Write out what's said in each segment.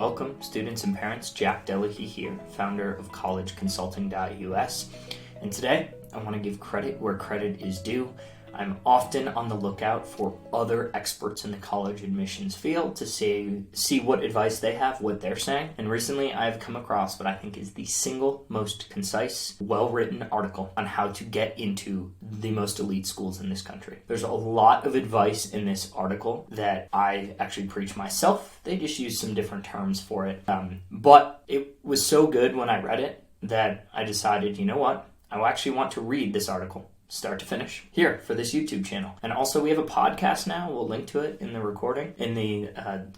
Welcome, students and parents. Jack Delahy here, founder of collegeconsulting.us. And today, I want to give credit where credit is due. I'm often on the lookout for other experts in the college admissions field to see what advice they have, what they're saying. And recently, I've come across what I think is the single most concise, well-written article on how to get into the most elite schools in this country. There's a lot of advice in this article that I actually preach myself. They just use some different terms for it. But it was so good when I read it that I decided, you know what? I actually want to read this article start to finish here for this YouTube channel. And also we have a podcast now. We'll link to it in the recording, in the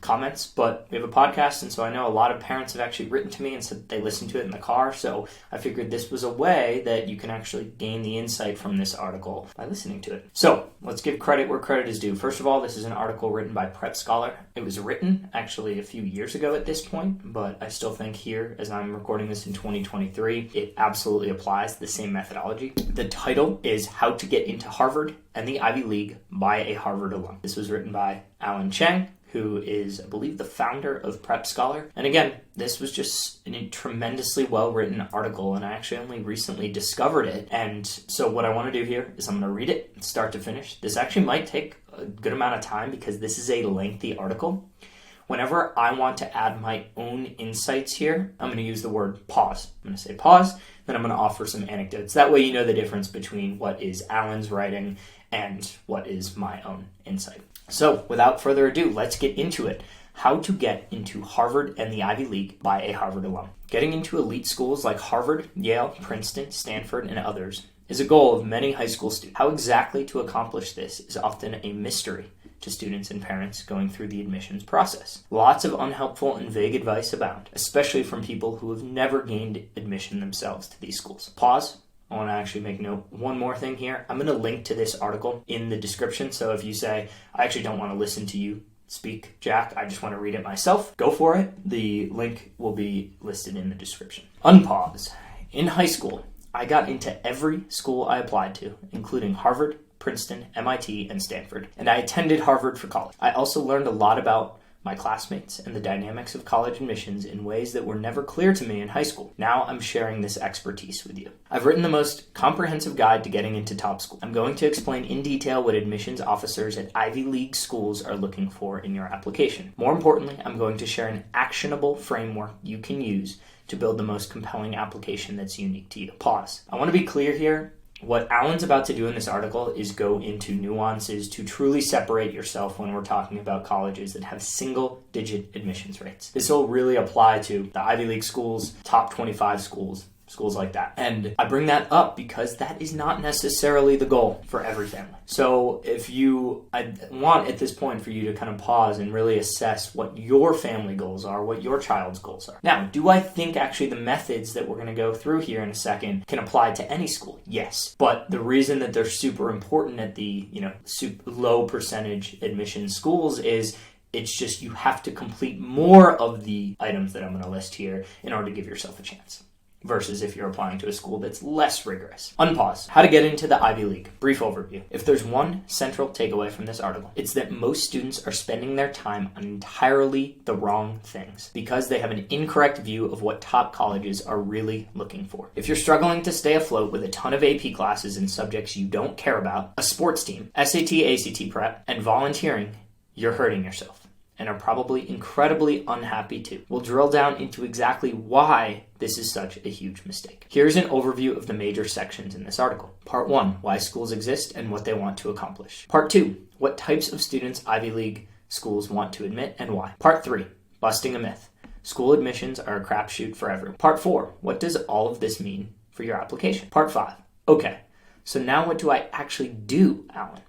comments, but we have a podcast. And so I know a lot of parents have actually written to me and said they listened to it in the car. So I figured this was a way that you can actually gain the insight from this article by listening to it. So let's give credit where credit is due. First of all, this is an article written by PrepScholar. It was written actually a few years ago at this point, but I still think here, as I'm recording this in 2023, it absolutely applies the same methodology. The title is How to Get into Harvard and the Ivy League by a Harvard alum. This was written by Allen Cheng, who is, I believe, the founder of PrepScholar. And again, this was just a tremendously well-written article, and I actually only recently discovered it. And so what I want to do here is I'm going to read it start to finish. This actually might take a good amount of time because this is a lengthy article. Whenever I want to add my own insights here, I'm going to use the word pause. I'm going to say pause, then I'm going to offer some anecdotes. That way you know the difference between what is Alan's writing and what is my own insight. So without further ado, let's get into it. How to get into Harvard and the Ivy League by a Harvard alum. Getting into elite schools like Harvard, Yale, Princeton, Stanford, and others is a goal of many high school students. How exactly to accomplish this is often a mystery to students and parents going through the admissions process. Lots of unhelpful and vague advice abound, especially from people who have never gained admission themselves to these schools. Pause. I want to actually make note one more thing here. I'm going to link to this article in the description, so if you say, I actually don't want to listen to you speak, Jack, I just want to read it myself, go for it. The link will be listed in the description. Unpause. In high school, I got into every school I applied to, including Harvard, Princeton, MIT, and Stanford, and I attended Harvard for college. I also learned a lot about my classmates and the dynamics of college admissions in ways that were never clear to me in high school. Now I'm sharing this expertise with you. I've written the most comprehensive guide to getting into top school. I'm going to explain in detail what admissions officers at Ivy League schools are looking for in your application. More importantly, I'm going to share an actionable framework you can use to build the most compelling application that's unique to you. Pause. I want to be clear here. What Alan's about to do in this article is go into nuances to truly separate yourself when we're talking about colleges that have single-digit admissions rates. This will really apply to the Ivy League schools, top 25 schools like that. And I bring that up because that is not necessarily the goal for every family. So I want at this point for you to kind of pause and really assess what your family goals are, what your child's goals are. Now, do I think actually the methods that we're going to go through here in a second can apply to any school? Yes. But the reason that they're super important at the, super low percentage admission schools is it's just you have to complete more of the items that I'm going to list here in order to give yourself a chance. Versus if you're applying to a school that's less rigorous. Unpause. How to get into the Ivy League. Brief overview. If there's one central takeaway from this article, it's that most students are spending their time on entirely the wrong things because they have an incorrect view of what top colleges are really looking for. If you're struggling to stay afloat with a ton of AP classes in subjects you don't care about, a sports team, SAT, ACT prep, and volunteering, you're hurting yourself and are probably incredibly unhappy too. We'll drill down into exactly why this is such a huge mistake. Here's an overview of the major sections in this article. Part 1, why schools exist and what they want to accomplish. Part 2, what types of students Ivy League schools want to admit and why. Part 3, busting a myth. School admissions are a crapshoot for everyone. Part 4, what does all of this mean for your application? Part 5, okay, so now what do I actually do, Alan?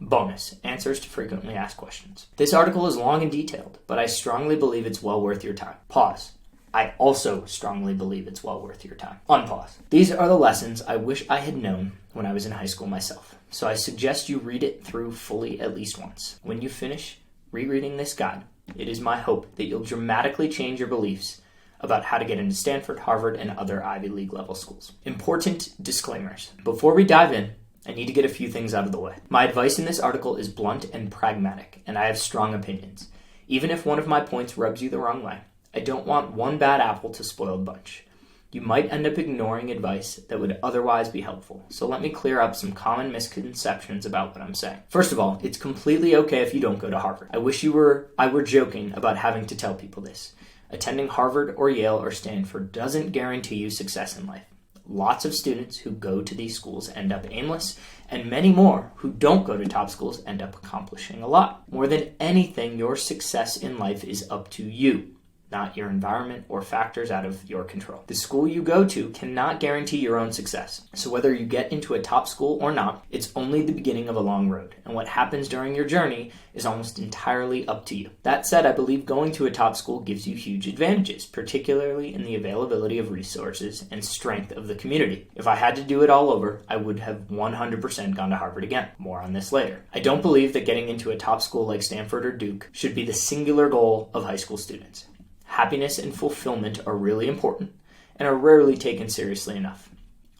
Bonus, answers to frequently asked questions. This article is long and detailed, but I strongly believe it's well worth your time. Pause. I also strongly believe it's well worth your time. Unpause. These are the lessons I wish I had known when I was in high school myself, so I suggest you read it through fully at least once. When you finish rereading this guide, it is my hope that you'll dramatically change your beliefs about how to get into Stanford, Harvard, and other Ivy League level schools. Important disclaimers. Before we dive in, I need to get a few things out of the way. My advice in this article is blunt and pragmatic, and I have strong opinions. Even if one of my points rubs you the wrong way, I don't want one bad apple to spoil the bunch. You might end up ignoring advice that would otherwise be helpful, so let me clear up some common misconceptions about what I'm saying. First of all, it's completely okay if you don't go to Harvard. I wish I were joking about having to tell people this. Attending Harvard or Yale or Stanford doesn't guarantee you success in life. Lots of students who go to these schools end up aimless, and many more who don't go to top schools end up accomplishing a lot. More than anything, your success in life is up to you, not your environment or factors out of your control. The school you go to cannot guarantee your own success. So whether you get into a top school or not, it's only the beginning of a long road. And what happens during your journey is almost entirely up to you. That said, I believe going to a top school gives you huge advantages, particularly in the availability of resources and strength of the community. If I had to do it all over, I would have 100% gone to Harvard again. More on this later. I don't believe that getting into a top school like Stanford or Duke should be the singular goal of high school students. Happiness and fulfillment are really important and are rarely taken seriously enough.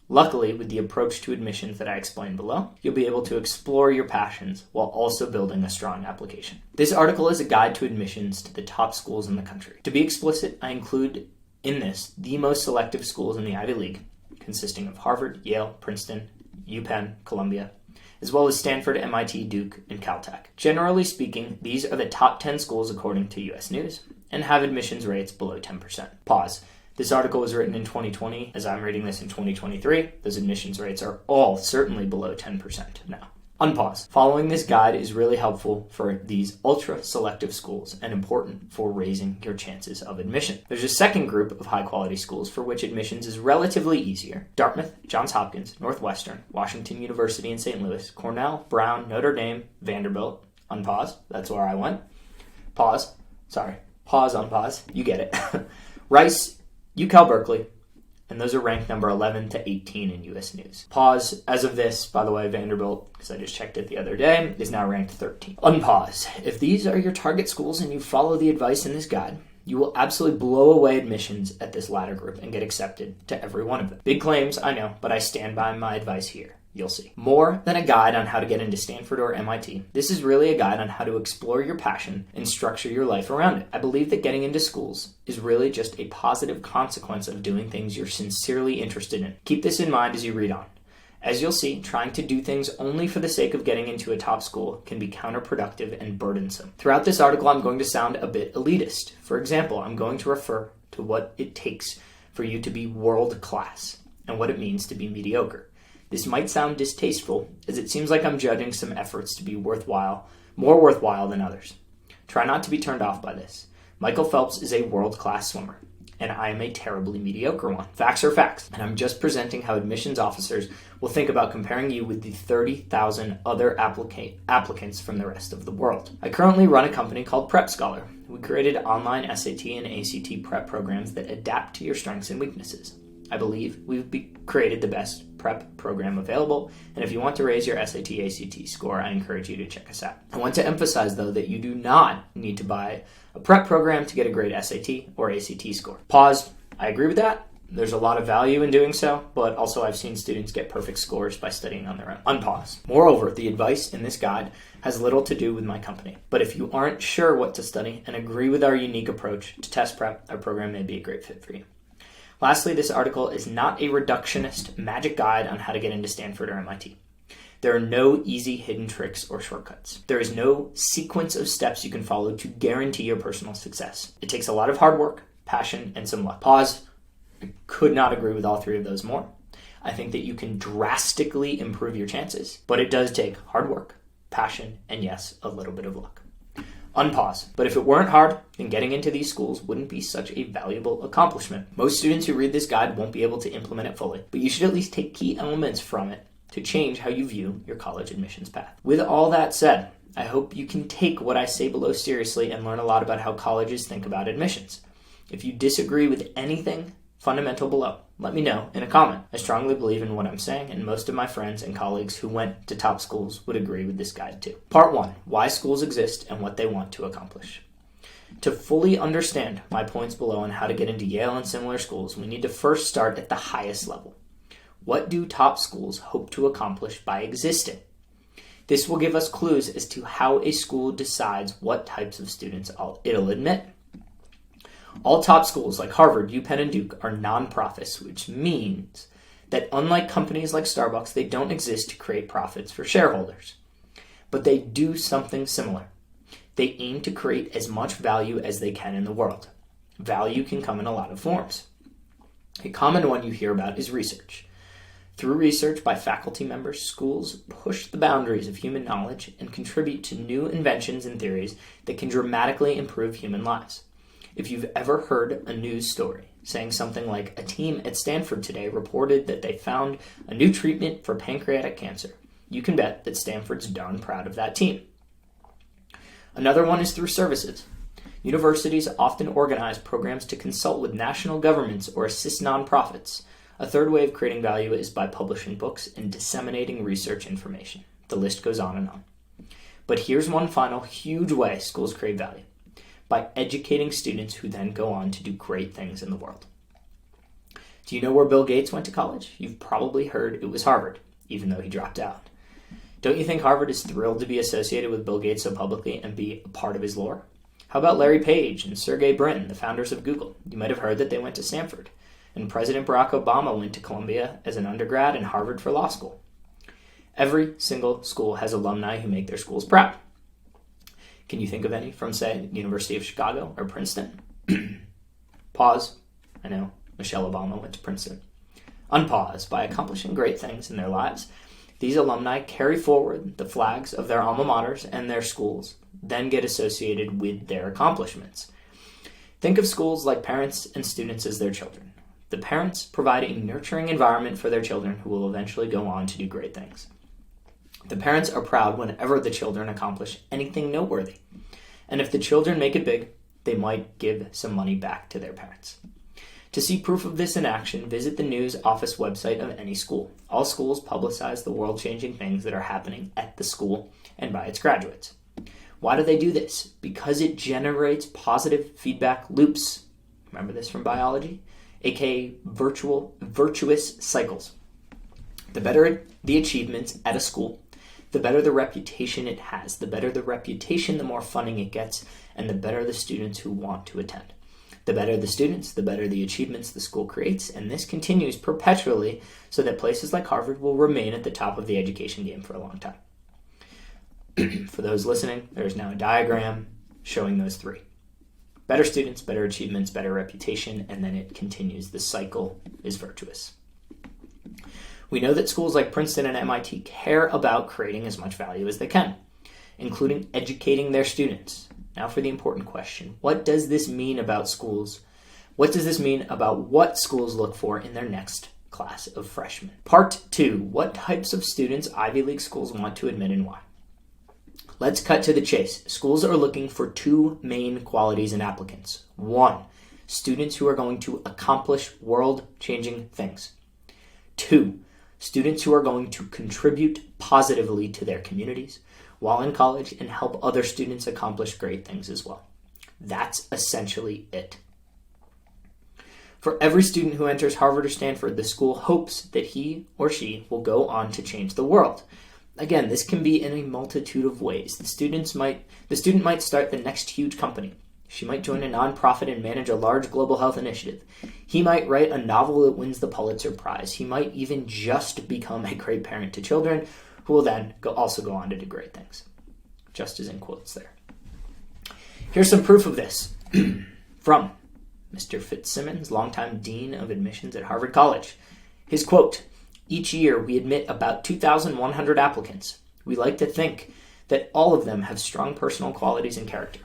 Luckily, with the approach to admissions that I explained below, you'll be able to explore your passions while also building a strong application. This article is a guide to admissions to the top schools in the country. To be explicit, I include in this the most selective schools in the Ivy League, consisting of Harvard, Yale, Princeton, UPenn, Columbia, as well as Stanford, MIT, Duke, and Caltech. Generally speaking, these are the top 10 schools according to US News, and have admissions rates below 10%. Pause. This article was written in 2020. As I'm reading this in 2023, those admissions rates are all certainly below 10% now. Unpause. Following this guide is really helpful for these ultra-selective schools and important for raising your chances of admission. There's a second group of high-quality schools for which admissions is relatively easier. Dartmouth, Johns Hopkins, Northwestern, Washington University in St. Louis, Cornell, Brown, Notre Dame, Vanderbilt. Unpause. That's where I went. Pause. Sorry. Pause, unpause. You get it. Rice, UCal Berkeley, and those are ranked number 11 to 18 in US News. Pause. As of this, by the way, Vanderbilt, because I just checked it the other day, is now ranked 13. Unpause. If these are your target schools and you follow the advice in this guide, you will absolutely blow away admissions at this latter group and get accepted to every one of them. Big claims, I know, but I stand by my advice here. You'll see. More than a guide on how to get into Stanford or MIT, this is really a guide on how to explore your passion and structure your life around it. I believe that getting into schools is really just a positive consequence of doing things you're sincerely interested in. Keep this in mind as you read on. As you'll see, trying to do things only for the sake of getting into a top school can be counterproductive and burdensome. Throughout this article, I'm going to sound a bit elitist. For example, I'm going to refer to what it takes for you to be world class and what it means to be mediocre. This might sound distasteful, as it seems like I'm judging some efforts to be more worthwhile than others. Try not to be turned off by this. Michael Phelps is a world-class swimmer, and I am a terribly mediocre one. Facts are facts, and I'm just presenting how admissions officers will think about comparing you with the 30,000 other applicants from the rest of the world. I currently run a company called PrepScholar. We created online SAT and ACT prep programs that adapt to your strengths and weaknesses. I believe we've created the best prep program available, and if you want to raise your SAT, ACT score, I encourage you to check us out. I want to emphasize, though, that you do not need to buy a prep program to get a great SAT or ACT score. Pause. I agree with that. There's a lot of value in doing so, but also I've seen students get perfect scores by studying on their own. Unpause. Moreover, the advice in this guide has little to do with my company, but if you aren't sure what to study and agree with our unique approach to test prep, our program may be a great fit for you. Lastly, this article is not a reductionist magic guide on how to get into Stanford or MIT. There are no easy hidden tricks or shortcuts. There is no sequence of steps you can follow to guarantee your personal success. It takes a lot of hard work, passion, and some luck. Pause. I could not agree with all three of those more. I think that you can drastically improve your chances, but it does take hard work, passion, and yes, a little bit of luck. Unpause. But if it weren't hard, then getting into these schools wouldn't be such a valuable accomplishment. Most students who read this guide won't be able to implement it fully, but you should at least take key elements from it to change how you view your college admissions path. With all that said, I hope you can take what I say below seriously and learn a lot about how colleges think about admissions. If you disagree with anything fundamental below, let me know in a comment. I strongly believe in what I'm saying, and most of my friends and colleagues who went to top schools would agree with this guide too. Part 1, why schools exist and what they want to accomplish. To fully understand my points below on how to get into Yale and similar schools, we need to first start at the highest level. What do top schools hope to accomplish by existing? This will give us clues as to how a school decides what types of students it'll admit. All top schools like Harvard, UPenn, and Duke are nonprofits, which means that unlike companies like Starbucks, they don't exist to create profits for shareholders. But they do something similar. They aim to create as much value as they can in the world. Value can come in a lot of forms. A common one you hear about is research. Through research by faculty members, schools push the boundaries of human knowledge and contribute to new inventions and theories that can dramatically improve human lives. If you've ever heard a news story saying something like, a team at Stanford today reported that they found a new treatment for pancreatic cancer, you can bet that Stanford's darn proud of that team. Another one is through services. Universities often organize programs to consult with national governments or assist nonprofits. A third way of creating value is by publishing books and disseminating research information. The list goes on and on. But here's one final huge way schools create value: by educating students who then go on to do great things in the world. Do you know where Bill Gates went to college? You've probably heard it was Harvard, even though he dropped out. Don't you think Harvard is thrilled to be associated with Bill Gates so publicly and be a part of his lore? How about Larry Page and Sergey Brin, the founders of Google? You might have heard that they went to Stanford. And President Barack Obama went to Columbia as an undergrad and Harvard for law school. Every single school has alumni who make their schools proud. Can you think of any from, say, University of Chicago or Princeton? Pause. I know, Michelle Obama went to Princeton. Unpause. By accomplishing great things in their lives, these alumni carry forward the flags of their alma maters and their schools, then get associated with their accomplishments. Think of schools like parents and students as their children. The parents provide a nurturing environment for their children who will eventually go on to do great things. The parents are proud whenever the children accomplish anything noteworthy. And if the children make it big, they might give some money back to their parents. To see proof of this in action, visit the news office website of any school. All schools publicize the world-changing things that are happening at the school and by its graduates. Why do they do this? Because it generates positive feedback loops. Remember this from biology? AKA virtuous cycles. The better the achievements at a school, the better the reputation it has. The better the reputation, the more funding it gets, and the better the students who want to attend. The better the students, the better the achievements the school creates, and this continues perpetually so that places like Harvard will remain at the top of the education game for a long time. For those listening, there is now a diagram showing those three. Better students, better achievements, better reputation, and then it continues. The cycle is virtuous. We know that schools like Princeton and MIT care about creating as much value as they can, including educating their students. Now for the important question. What does this mean about schools? What does this mean about what schools look for in their next class of freshmen? Part 2. What types of students Ivy League schools want to admit and why? Let's cut to the chase. Schools are looking for two main qualities in applicants. 1, students who are going to accomplish world-changing things. 2, students who are going to contribute positively to their communities while in college and help other students accomplish great things as well. That's essentially it. For every student who enters Harvard or Stanford, the school hopes that he or she will go on to change the world. Again, this can be in a multitude of ways. The student might start the next huge company. She might join a nonprofit and manage a large global health initiative. He might write a novel that wins the Pulitzer Prize. He might even just become a great parent to children who will then also go on to do great things. Just as in quotes there. Here's some proof of this from Mr. Fitzsimmons, longtime dean of admissions at Harvard College. His quote, "Each year we admit about 2,100 applicants. We like to think that all of them have strong personal qualities and character,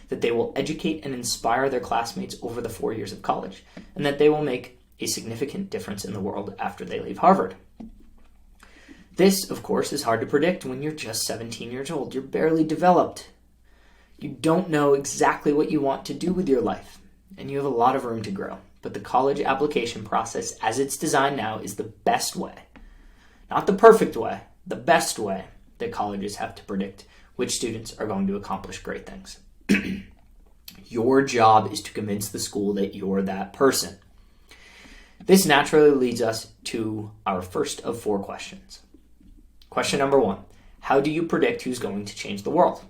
that they will educate and inspire their classmates over the 4 years of college, and that they will make a significant difference in the world after they leave Harvard." This, of course, is hard to predict when you're just 17 years old. You're barely developed. You don't know exactly what you want to do with your life, and you have a lot of room to grow. But the college application process, as it's designed now, is the best way. Not the perfect way, the best way that colleges have to predict which students are going to accomplish great things. Your job is to convince the school that you're that person. This naturally leads us to our first of 4 questions. Question number 1, how do you predict who's going to change the world?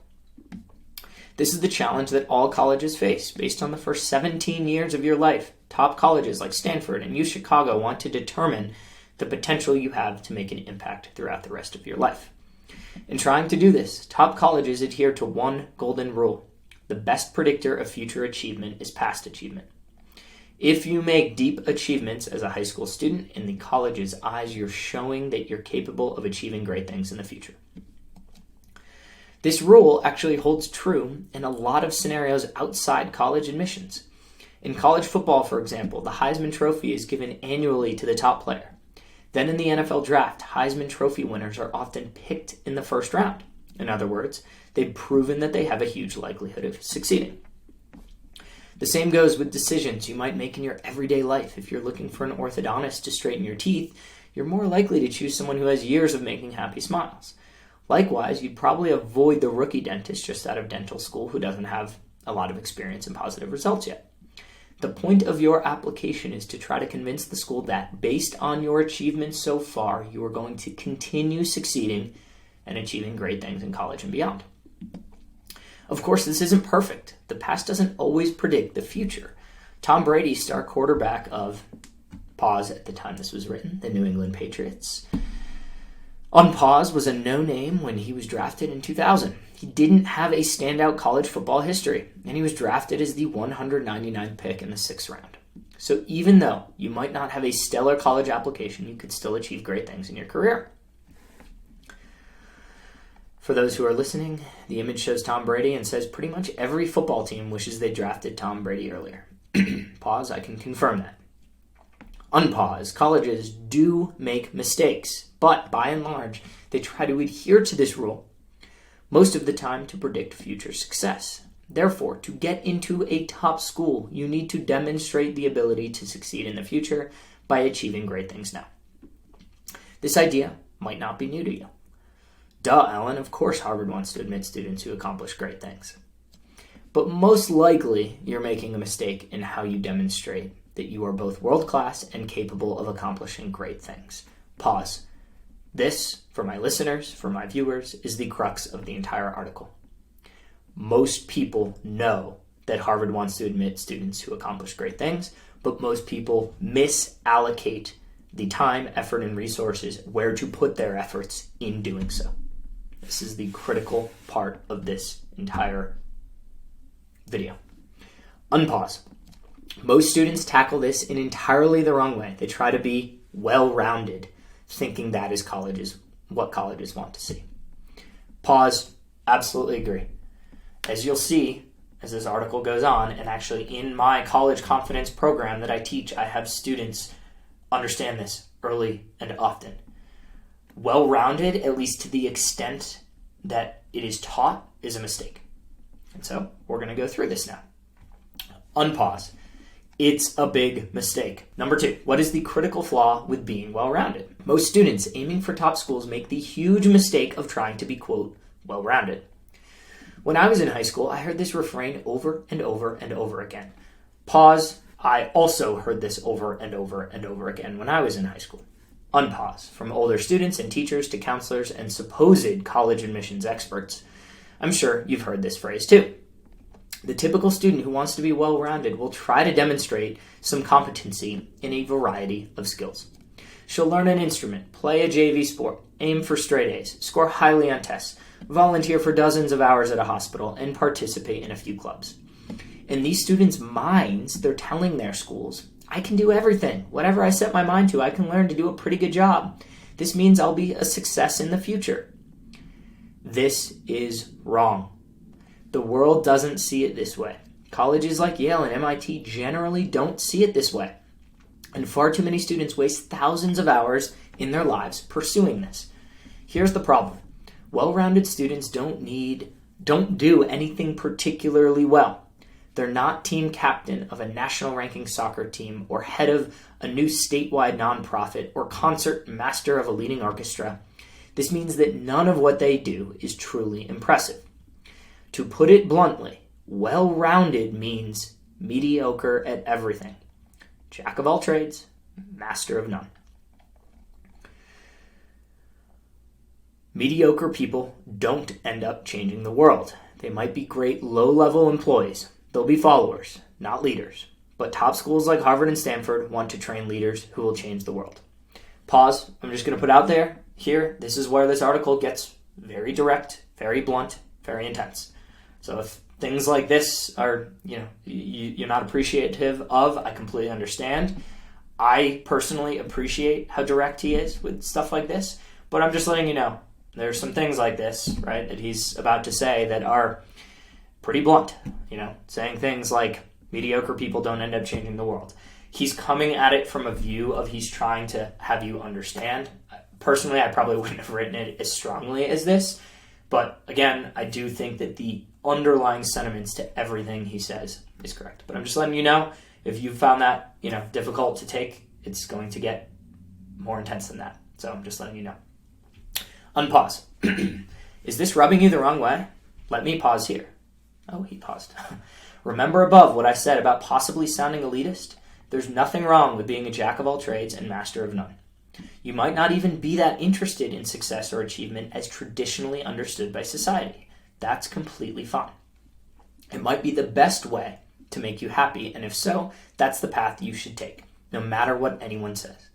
This is the challenge that all colleges face. Based on the first 17 years of your life, top colleges like Stanford and UChicago want to determine the potential you have to make an impact throughout the rest of your life. In trying to do this, top colleges adhere to one golden rule. The best predictor of future achievement is past achievement. If you make deep achievements as a high school student, in the college's eyes, you're showing that you're capable of achieving great things in the future. This rule actually holds true in a lot of scenarios outside college admissions. In college football, for example, the Heisman Trophy is given annually to the top player. Then in the NFL draft, Heisman Trophy winners are often picked in the first round. In other words, they've proven that they have a huge likelihood of succeeding. The same goes with decisions you might make in your everyday life. If you're looking for an orthodontist to straighten your teeth, you're more likely to choose someone who has years of making happy smiles. Likewise, you'd probably avoid the rookie dentist just out of dental school who doesn't have a lot of experience and positive results yet. The point of your application is to try to convince the school that, based on your achievements so far, you are going to continue succeeding and achieving great things in college and beyond. Of course, this isn't perfect. The past doesn't always predict the future. Tom Brady, star quarterback of, pause at the time this was written, the New England Patriots, on pause was a no-name when he was drafted in 2000. He didn't have a standout college football history, and he was drafted as the 199th pick in the 6th round. So even though you might not have a stellar college application, you could still achieve great things in your career. For those who are listening, the image shows Tom Brady and says pretty much every football team wishes they drafted Tom Brady earlier. Pause, I can confirm that. Unpause, colleges do make mistakes, but by and large, they try to adhere to this rule, most of the time to predict future success. Therefore, to get into a top school, you need to demonstrate the ability to succeed in the future by achieving great things now. This idea might not be new to you. Duh, Allen, of course Harvard wants to admit students who accomplish great things. But most likely, you're making a mistake in how you demonstrate that you are both world-class and capable of accomplishing great things. Pause. This, for my listeners, for my viewers, is the crux of the entire article. Most people know that Harvard wants to admit students who accomplish great things, but most people misallocate the time, effort, and resources where to put their efforts in doing so. This is the critical part of this entire video. Unpause. Most students tackle this in entirely the wrong way. They try to be well-rounded, thinking that is what colleges want to see. Pause. Absolutely agree. As you'll see, as this article goes on, and actually in my college confidence program that I teach, I have students understand this early and often. Well-rounded, at least to the extent that it is taught, is a mistake. And so we're going to go through this now. Unpause. It's a big mistake. Number 2, what is the critical flaw with being well-rounded? Most students aiming for top schools make the huge mistake of trying to be, quote, well-rounded. When I was in high school, I heard this refrain over and over and over again. Pause. I also heard this over and over and over again when I was in high school. Unpause. From older students and teachers to counselors and supposed college admissions experts, I'm sure you've heard this phrase too. The typical student who wants to be well-rounded will try to demonstrate some competency in a variety of skills. She'll learn an instrument, play a JV sport, aim for straight A's, score highly on tests, volunteer for dozens of hours at a hospital, and participate in a few clubs. In these students' minds, they're telling their schools, I can do everything. Whatever I set my mind to, I can learn to do a pretty good job. This means I'll be a success in the future. This is wrong. The world doesn't see it this way. Colleges like Yale and MIT generally don't see it this way. And far too many students waste thousands of hours in their lives pursuing this. Here's the problem. Well-rounded students don't do anything particularly well. They're not team captain of a national ranking soccer team or head of a new statewide nonprofit or concert master of a leading orchestra. This means that none of what they do is truly impressive. To put it bluntly, well-rounded means mediocre at everything. Jack of all trades, master of none. Mediocre people don't end up changing the world. They might be great low-level employees. They'll be followers, not leaders. But top schools like Harvard and Stanford want to train leaders who will change the world. Pause. I'm just going to put out there, here, this is where this article gets very direct, very blunt, very intense. So if things like this are, you're not appreciative of, I completely understand. I personally appreciate how direct he is with stuff like this, but I'm just letting you know, there's some things like this, right, that he's about to say that are pretty blunt, saying things like mediocre people don't end up changing the world. He's coming at it from a view of he's trying to have you understand. Personally, I probably wouldn't have written it as strongly as this, but again, I do think that the underlying sentiments to everything he says is correct. But I'm just letting you know, if you found that, difficult to take, it's going to get more intense than that. So I'm just letting you know. Unpause. Is this rubbing you the wrong way? Let me pause here. Oh, he paused. Remember above what I said about possibly sounding elitist? There's nothing wrong with being a jack of all trades and master of none. You might not even be that interested in success or achievement as traditionally understood by society. That's completely fine. It might be the best way to make you happy, and if so, that's the path you should take, no matter what anyone says.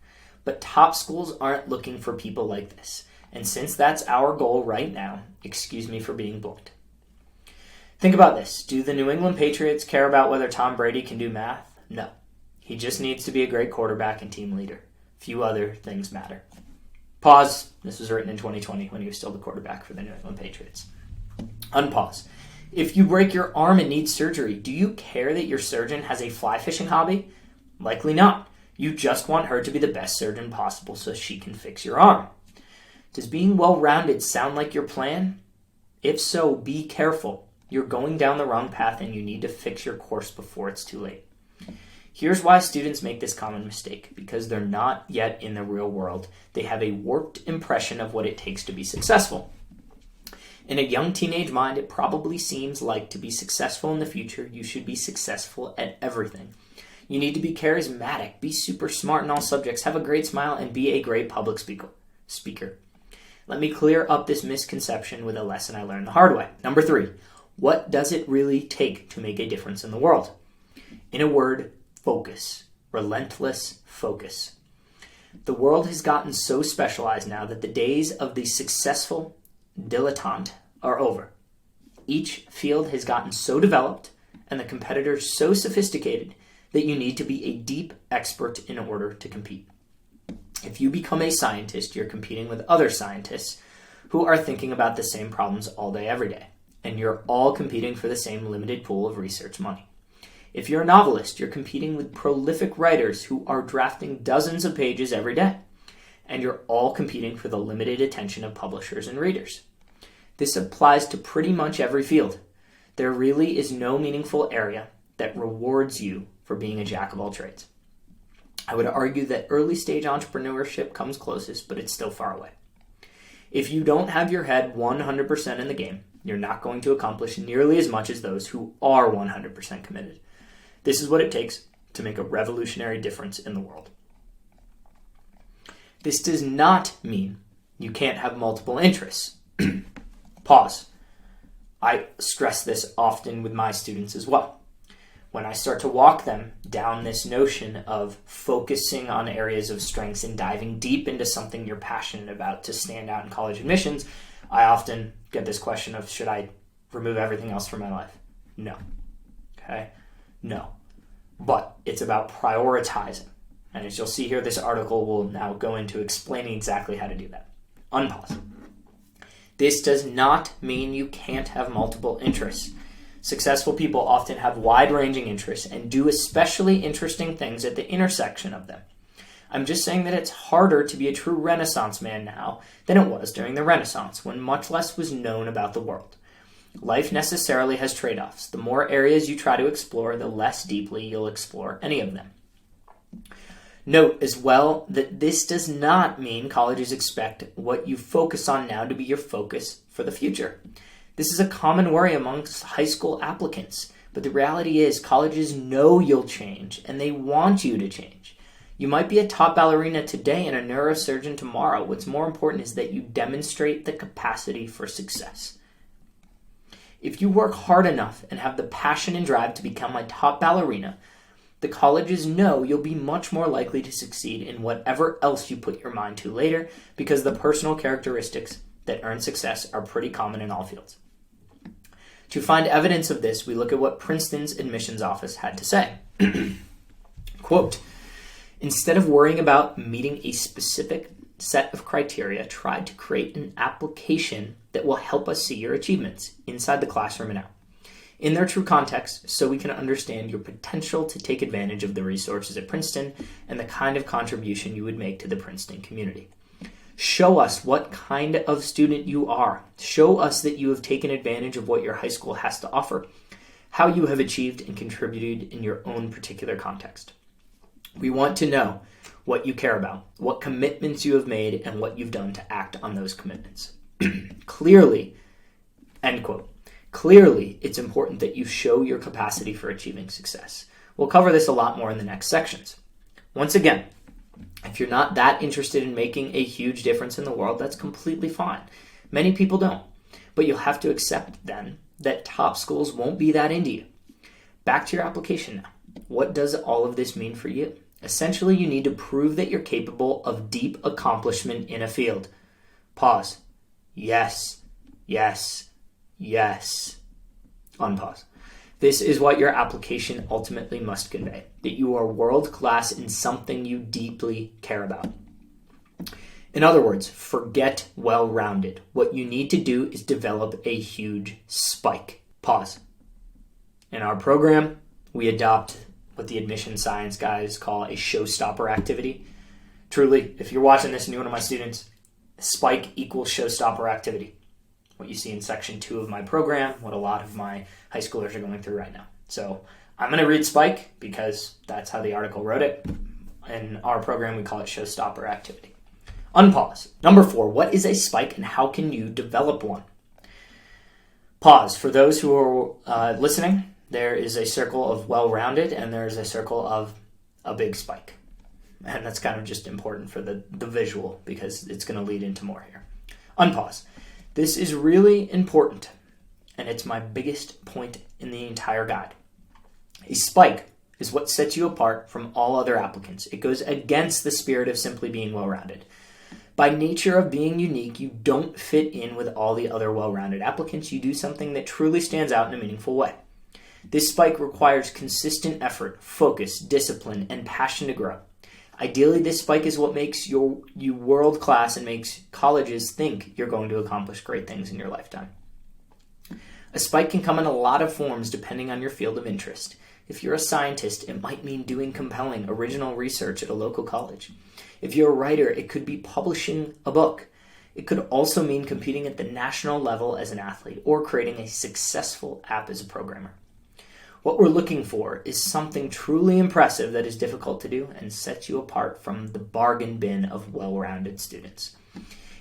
But top schools aren't looking for people like this, and since that's our goal right now, excuse me for being blunt. Think about this. Do the New England Patriots care about whether Tom Brady can do math? No. He just needs to be a great quarterback and team leader. Few other things matter. Pause. This was written in 2020 when he was still the quarterback for the New England Patriots. Unpause. If you break your arm and need surgery, do you care that your surgeon has a fly fishing hobby? Likely not. You just want her to be the best surgeon possible so she can fix your arm. Does being well-rounded sound like your plan? If so, be careful. You're going down the wrong path and you need to fix your course before it's too late. Here's why students make this common mistake. Because they're not yet in the real world. They have a warped impression of what it takes to be successful. In a young teenage mind, it probably seems like to be successful in the future, you should be successful at everything. You need to be charismatic, be super smart in all subjects, have a great smile, and be a great public speaker. Let me clear up this misconception with a lesson I learned the hard way. Number 3, what does it really take to make a difference in the world? In a word, focus. Relentless focus. The world has gotten so specialized now that the days of the successful dilettante are over. Each field has gotten so developed and the competitors so sophisticated that you need to be a deep expert in order to compete. If you become a scientist, you're competing with other scientists who are thinking about the same problems all day, every day, and you're all competing for the same limited pool of research money. If you're a novelist, you're competing with prolific writers who are drafting dozens of pages every day, and you're all competing for the limited attention of publishers and readers. This applies to pretty much every field. There really is no meaningful area that rewards you for being a jack of all trades. I would argue that early stage entrepreneurship comes closest, but it's still far away. If you don't have your head 100% in the game, you're not going to accomplish nearly as much as those who are 100% committed. This is what it takes to make a revolutionary difference in the world. This does not mean you can't have multiple interests. Pause. I stress this often with my students as well. When I start to walk them down this notion of focusing on areas of strengths and diving deep into something you're passionate about to stand out in college admissions, I often get this question of, should I remove everything else from my life? No. Okay? No. But it's about prioritizing. And as you'll see here, this article will now go into explaining exactly how to do that. Unpause. This does not mean you can't have multiple interests. Successful people often have wide-ranging interests and do especially interesting things at the intersection of them. I'm just saying that it's harder to be a true Renaissance man now than it was during the Renaissance, when much less was known about the world. Life necessarily has trade-offs. The more areas you try to explore, the less deeply you'll explore any of them. Note as well that this does not mean colleges expect what you focus on now to be your focus for the future. This is a common worry amongst high school applicants, but the reality is colleges know you'll change and they want you to change. You might be a top ballerina today and a neurosurgeon tomorrow. What's more important is that you demonstrate the capacity for success. If you work hard enough and have the passion and drive to become a top ballerina, the colleges know you'll be much more likely to succeed in whatever else you put your mind to later, because the personal characteristics that earn success are pretty common in all fields. To find evidence of this, we look at what Princeton's admissions office had to say. Quote, "Instead of worrying about meeting a specific set of criteria, try to create an application that will help us see your achievements inside the classroom and out, in their true context, so we can understand your potential to take advantage of the resources at Princeton and the kind of contribution you would make to the Princeton community. Show us what kind of student you are. Show us that you have taken advantage of what your high school has to offer, how you have achieved and contributed in your own particular context. We want to know what you care about, what commitments you have made, and what you've done to act on those commitments. Clearly," end quote. "Clearly, it's important that you show your capacity for achieving success." We'll cover this a lot more in the next sections. Once again, if you're not that interested in making a huge difference in the world, that's completely fine. Many people don't. But you'll have to accept then that top schools won't be that into you. Back to your application now. What does all of this mean for you? Essentially, you need to prove that you're capable of deep accomplishment in a field. Pause. Yes, yes, yes. Unpause. This is what your application ultimately must convey, that you are world-class in something you deeply care about. In other words, forget well-rounded. What you need to do is develop a huge spike. Pause. In our program, we adopt what the admission science guys call a showstopper activity. Truly, if you're watching this and you're one of my students, spike equals showstopper activity. What you see in section 2 of my program, what a lot of my high schoolers are going through right now. So I'm going to read spike because that's how the article wrote it. In our program, we call it showstopper activity. Unpause. Number 4, what is a spike and how can you develop one? Pause. For those who are listening, there is a circle of well-rounded and there's a circle of a big spike. And that's kind of just important for the visual because it's going to lead into more here. Unpause. This is really important, and it's my biggest point in the entire guide. A spike is what sets you apart from all other applicants. It goes against the spirit of simply being well-rounded. By nature of being unique, you don't fit in with all the other well-rounded applicants. You do something that truly stands out in a meaningful way. This spike requires consistent effort, focus, discipline, and passion to grow. Ideally, this spike is what makes you world-class and makes colleges think you're going to accomplish great things in your lifetime. A spike can come in a lot of forms depending on your field of interest. If you're a scientist, it might mean doing compelling, original research at a local college. If you're a writer, it could be publishing a book. It could also mean competing at the national level as an athlete or creating a successful app as a programmer. What we're looking for is something truly impressive that is difficult to do and sets you apart from the bargain bin of well-rounded students.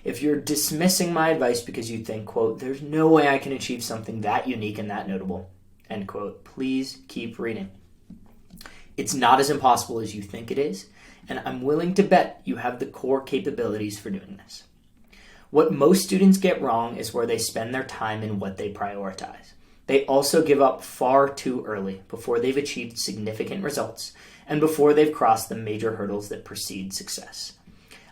If you're dismissing my advice because you think, quote, "there's no way I can achieve something that unique and that notable," end quote, please keep reading. It's not as impossible as you think it is, and I'm willing to bet you have the core capabilities for doing this. What most students get wrong is where they spend their time and what they prioritize. They also give up far too early, before they've achieved significant results and before they've crossed the major hurdles that precede success.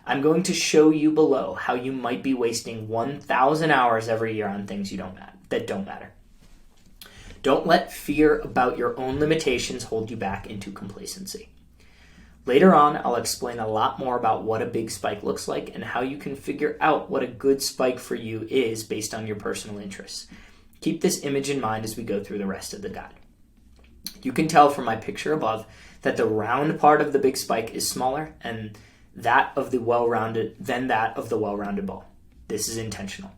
I'm going to show you below how you might be wasting 1,000 hours every year on things that don't matter. Don't let fear about your own limitations hold you back into complacency. Later on, I'll explain a lot more about what a big spike looks like and how you can figure out what a good spike for you is based on your personal interests. Keep this image in mind as we go through the rest of the guide. You can tell from my picture above that the round part of the big spike is smaller and that of the well-rounded ball. This is intentional.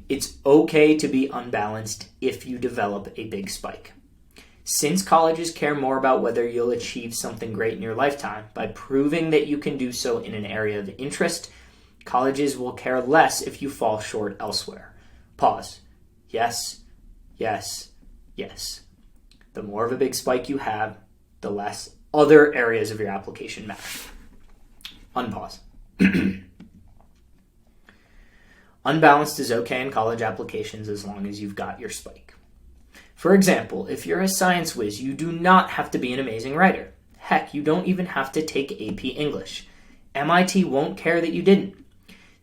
It's okay to be unbalanced if you develop a big spike. Since colleges care more about whether you'll achieve something great in your lifetime by proving that you can do so in an area of interest, colleges will care less if you fall short elsewhere. Pause. Yes, yes, yes. The more of a big spike you have, the less other areas of your application matter. Unpause. Unbalanced is okay in college applications as long as you've got your spike. For example, if you're a science whiz, you do not have to be an amazing writer. Heck, you don't even have to take AP English. MIT won't care that you didn't.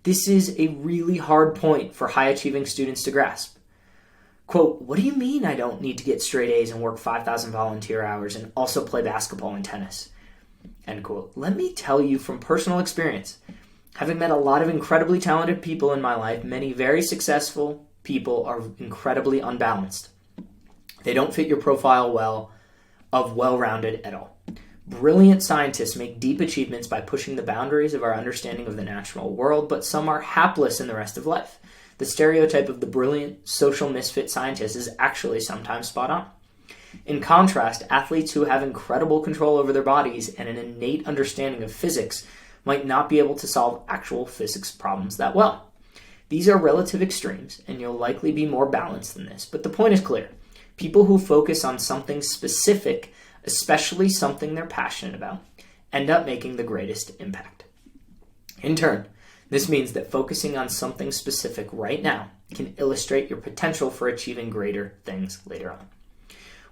This is a really hard point for high-achieving students to grasp. Quote, what do you mean I don't need to get straight A's and work 5,000 volunteer hours and also play basketball and tennis? End quote. Let me tell you from personal experience, having met a lot of incredibly talented people in my life, many very successful people are incredibly unbalanced. They don't fit your profile well-rounded at all. Brilliant scientists make deep achievements by pushing the boundaries of our understanding of the natural world, but some are hapless in the rest of life. The stereotype of the brilliant social misfit scientist is actually sometimes spot on. In contrast, athletes who have incredible control over their bodies and an innate understanding of physics might not be able to solve actual physics problems that well. These are relative extremes, and you'll likely be more balanced than this, but the point is clear. People who focus on something specific, especially something they're passionate about, end up making the greatest impact. In turn, this means that focusing on something specific right now can illustrate your potential for achieving greater things later on.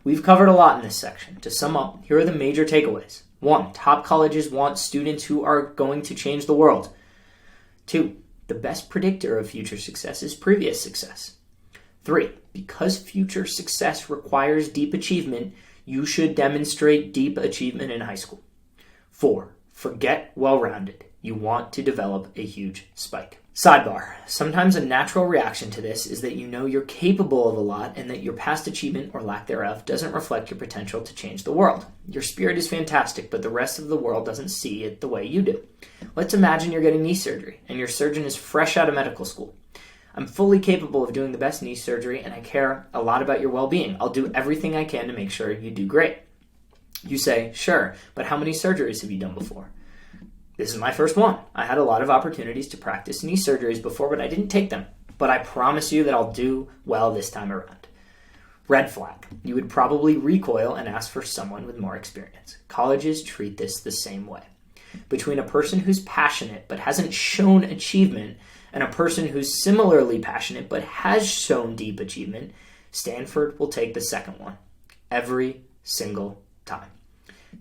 We've covered a lot in this section. To sum up, here are the major takeaways. 1. Top colleges want students who are going to change the world. 2. The best predictor of future success is previous success. 3. Because future success requires deep achievement, you should demonstrate deep achievement in high school. 4. Forget well-rounded. You want to develop a huge spike. Sidebar. Sometimes a natural reaction to this is that you know you're capable of a lot and that your past achievement or lack thereof doesn't reflect your potential to change the world. Your spirit is fantastic, but the rest of the world doesn't see it the way you do. Let's imagine you're getting knee surgery and your surgeon is fresh out of medical school. I'm fully capable of doing the best knee surgery and I care a lot about your well-being. I'll do everything I can to make sure you do great. You say, sure, but how many surgeries have you done before? This is my first one. I had a lot of opportunities to practice knee surgeries before, but I didn't take them. But I promise you that I'll do well this time around. Red flag. You would probably recoil and ask for someone with more experience. Colleges treat this the same way. Between a person who's passionate but hasn't shown achievement and a person who's similarly passionate but has shown deep achievement, Stanford will take the second one every single time.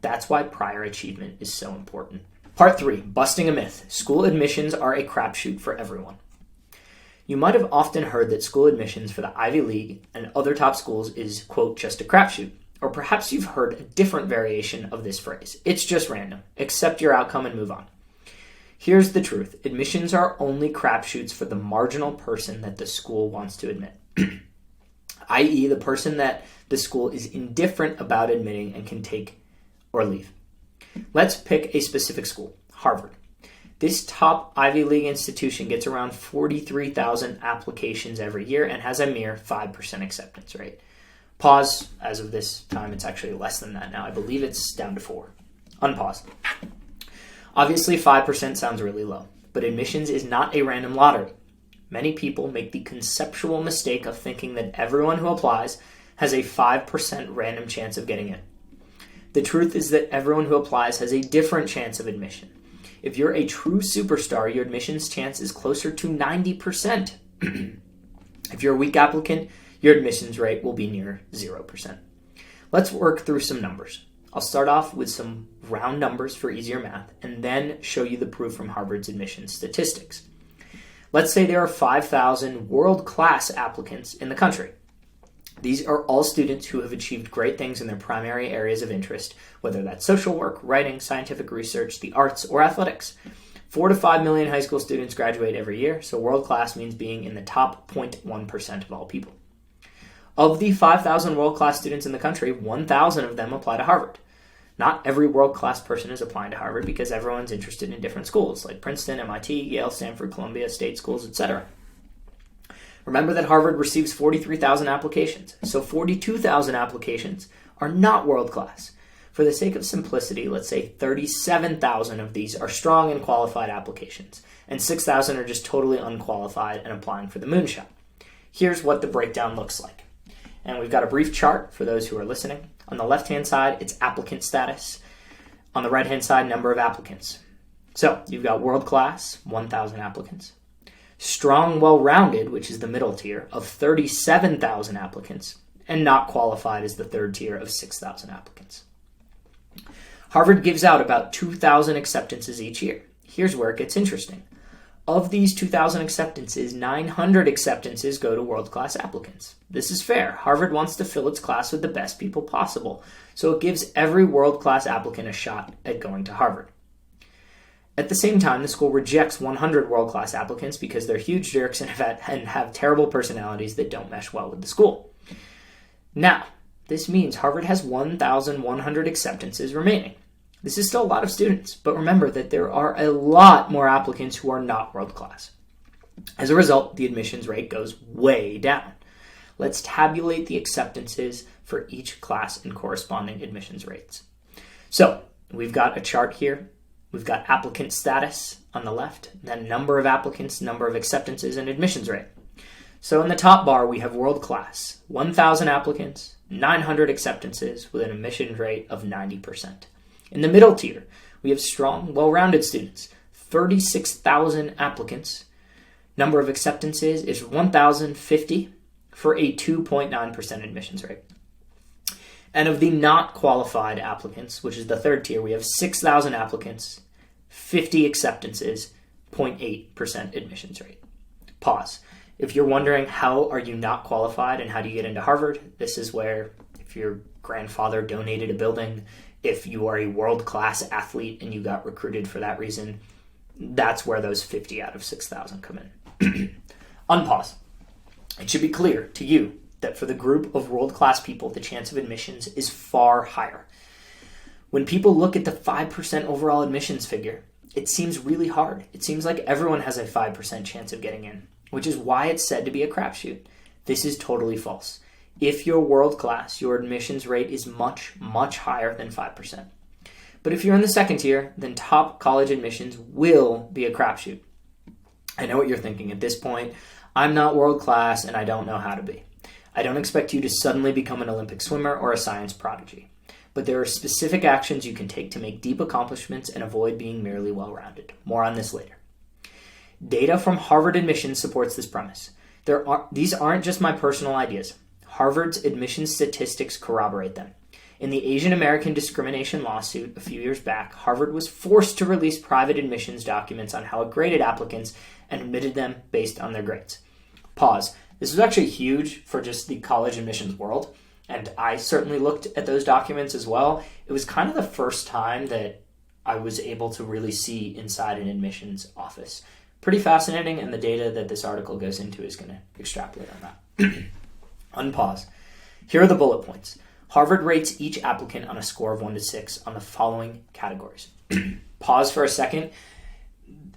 That's why prior achievement is so important. Part 3, busting a myth. School admissions are a crapshoot for everyone. You might have often heard that school admissions for the Ivy League and other top schools is, quote, just a crapshoot. Or perhaps you've heard a different variation of this phrase. It's just random. Accept your outcome and move on. Here's the truth. Admissions are only crapshoots for the marginal person that the school wants to admit. i.e. the person that the school is indifferent about admitting and can take or leave. Let's pick a specific school, Harvard. This top Ivy League institution gets around 43,000 applications every year and has a mere 5% acceptance rate. Pause. As of this time, it's actually less than that now. I believe it's down to 4. Unpause. Obviously, 5% sounds really low, but admissions is not a random lottery. Many people make the conceptual mistake of thinking that everyone who applies has a 5% random chance of getting in. The truth is that everyone who applies has a different chance of admission. If you're a true superstar, your admissions chance is closer to 90%. If you're a weak applicant, your admissions rate will be near 0%. Let's work through some numbers. I'll start off with some round numbers for easier math and then show you the proof from Harvard's admissions statistics. Let's say there are 5,000 world-class applicants in the country. These are all students who have achieved great things in their primary areas of interest, whether that's social work, writing, scientific research, the arts, or athletics. 4 to 5 million high school students graduate every year, so world-class means being in the top 0.1% of all people. Of the 5,000 world-class students in the country, 1,000 of them apply to Harvard. Not every world-class person is applying to Harvard because everyone's interested in different schools, like Princeton, MIT, Yale, Stanford, Columbia, state schools, etc. Remember that Harvard receives 43,000 applications, so 42,000 applications are not world-class. For the sake of simplicity, let's say 37,000 of these are strong and qualified applications, and 6,000 are just totally unqualified and applying for the moonshot. Here's what the breakdown looks like. And we've got a brief chart for those who are listening. On the left-hand side, it's applicant status. On the right-hand side, number of applicants. So you've got world-class, 1,000 applicants. Strong, well-rounded, which is the middle tier, of 37,000 applicants. and not qualified is the third tier of 6,000 applicants. Harvard gives out about 2,000 acceptances each year. Here's where it gets interesting. Of these 2,000 acceptances, 900 acceptances go to world-class applicants. This is fair. Harvard wants to fill its class with the best people possible, so it gives every world-class applicant a shot at going to Harvard. At the same time, the school rejects 100 world-class applicants because they're huge jerks and have terrible personalities that don't mesh well with the school. Now, this means Harvard has 1,100 acceptances remaining. This is still a lot of students, but remember that there are a lot more applicants who are not world-class. As a result, the admissions rate goes way down. Let's tabulate the acceptances for each class and corresponding admissions rates. So, we've got a chart here. We've got applicant status on the left, then number of applicants, number of acceptances, and admissions rate. So in the top bar, we have world class, 1,000 applicants, 900 acceptances with an admissions rate of 90%. In the middle tier, we have strong, well-rounded students, 36,000 applicants. Number of acceptances is 1,050 for a 2.9% admissions rate. And of the not qualified applicants, which is the third tier, we have 6,000 applicants, 50 acceptances, 0.8% admissions rate. Pause. If you're wondering how are you not qualified and how do you get into Harvard, this is where if your grandfather donated a building, if you are a world-class athlete and you got recruited for that reason, that's where those 50 out of 6,000 come in. Unpause. It should be clear to you that for the group of world-class people, the chance of admissions is far higher. When people look at the 5% overall admissions figure, it seems really hard. It seems like everyone has a 5% chance of getting in, which is why it's said to be a crapshoot. This is totally false. If you're world-class, your admissions rate is much, much higher than 5%. But if you're in the second tier, then top college admissions will be a crapshoot. I know what you're thinking at this point. I'm not world-class and I don't know how to be. I don't expect you to suddenly become an Olympic swimmer or a science prodigy, but there are specific actions you can take to make deep accomplishments and avoid being merely well-rounded. More on this later. Data from Harvard admissions supports this premise. These aren't just my personal ideas. Harvard's admissions statistics corroborate them. In the Asian American discrimination lawsuit a few years back, Harvard was forced to release private admissions documents on how it graded applicants and admitted them based on their grades. Pause. This was actually huge for just the college admissions world, and I certainly looked at those documents as well. It was kind of the first time that I was able to really see inside an admissions office. Pretty fascinating, and the data that this article goes into is going to extrapolate on that. Unpause. Here are the bullet points. Harvard rates each applicant on a score of 1 to 6 on the following categories. Pause for a second.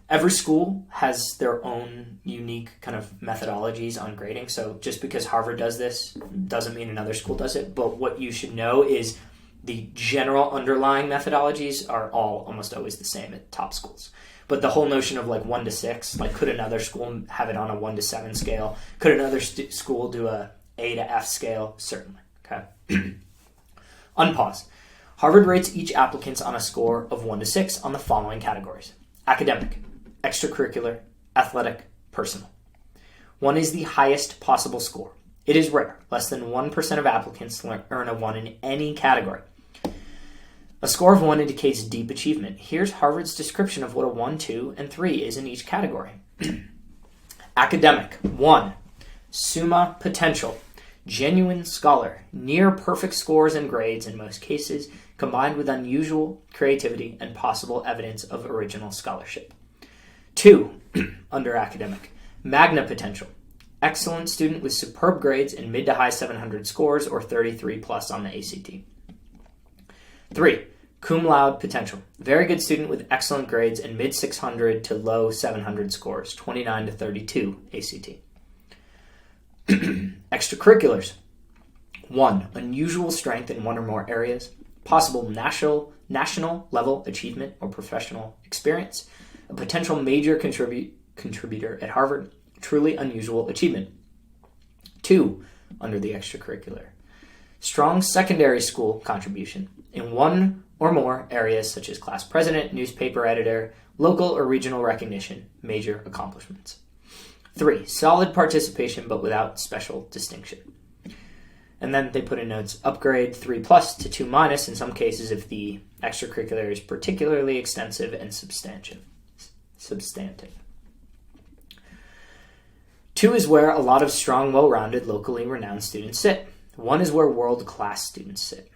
Every school has their own unique kind of methodologies on grading. So just because Harvard does this doesn't mean another school does it. But what you should know is the general underlying methodologies are all almost always the same at top schools. But the whole notion of like 1 to 6, like could another school have it on a 1 to 7 scale? Could another school do a A to F scale? Certainly. Okay. Unpause. Harvard rates each applicant on a score of 1 to 6 on the following categories. Academic, extracurricular, athletic, personal. 1 is the highest possible score. It is rare. Less than 1% of applicants earn a 1 in any category. A score of 1 indicates deep achievement. Here's Harvard's description of what a 1, 2, and 3 is in each category. Academic, 1. Summa potential. Genuine scholar. Near perfect scores and grades in most cases, combined with unusual creativity and possible evidence of original scholarship. 2. Under academic. Magna potential. Excellent student with superb grades and mid to high 700 scores or 33 plus on the ACT. 3. Cum laude potential. Very good student with excellent grades and mid 600 to low 700 scores, 29 to 32 ACT. Extracurriculars. 1. Unusual strength in one or more areas. Possible national level achievement or professional experience. A potential major contributor at Harvard. Truly unusual achievement. 2. Under the extracurricular. Strong secondary school contribution in one or more areas such as class president, newspaper editor, local or regional recognition, major accomplishments. 3. Solid participation but without special distinction. And then they put in notes, upgrade 3 plus to 2 minus in some cases if the extracurricular is particularly extensive and substantive. 2 is where a lot of strong, well-rounded, locally renowned students sit. 1 is where world-class students sit.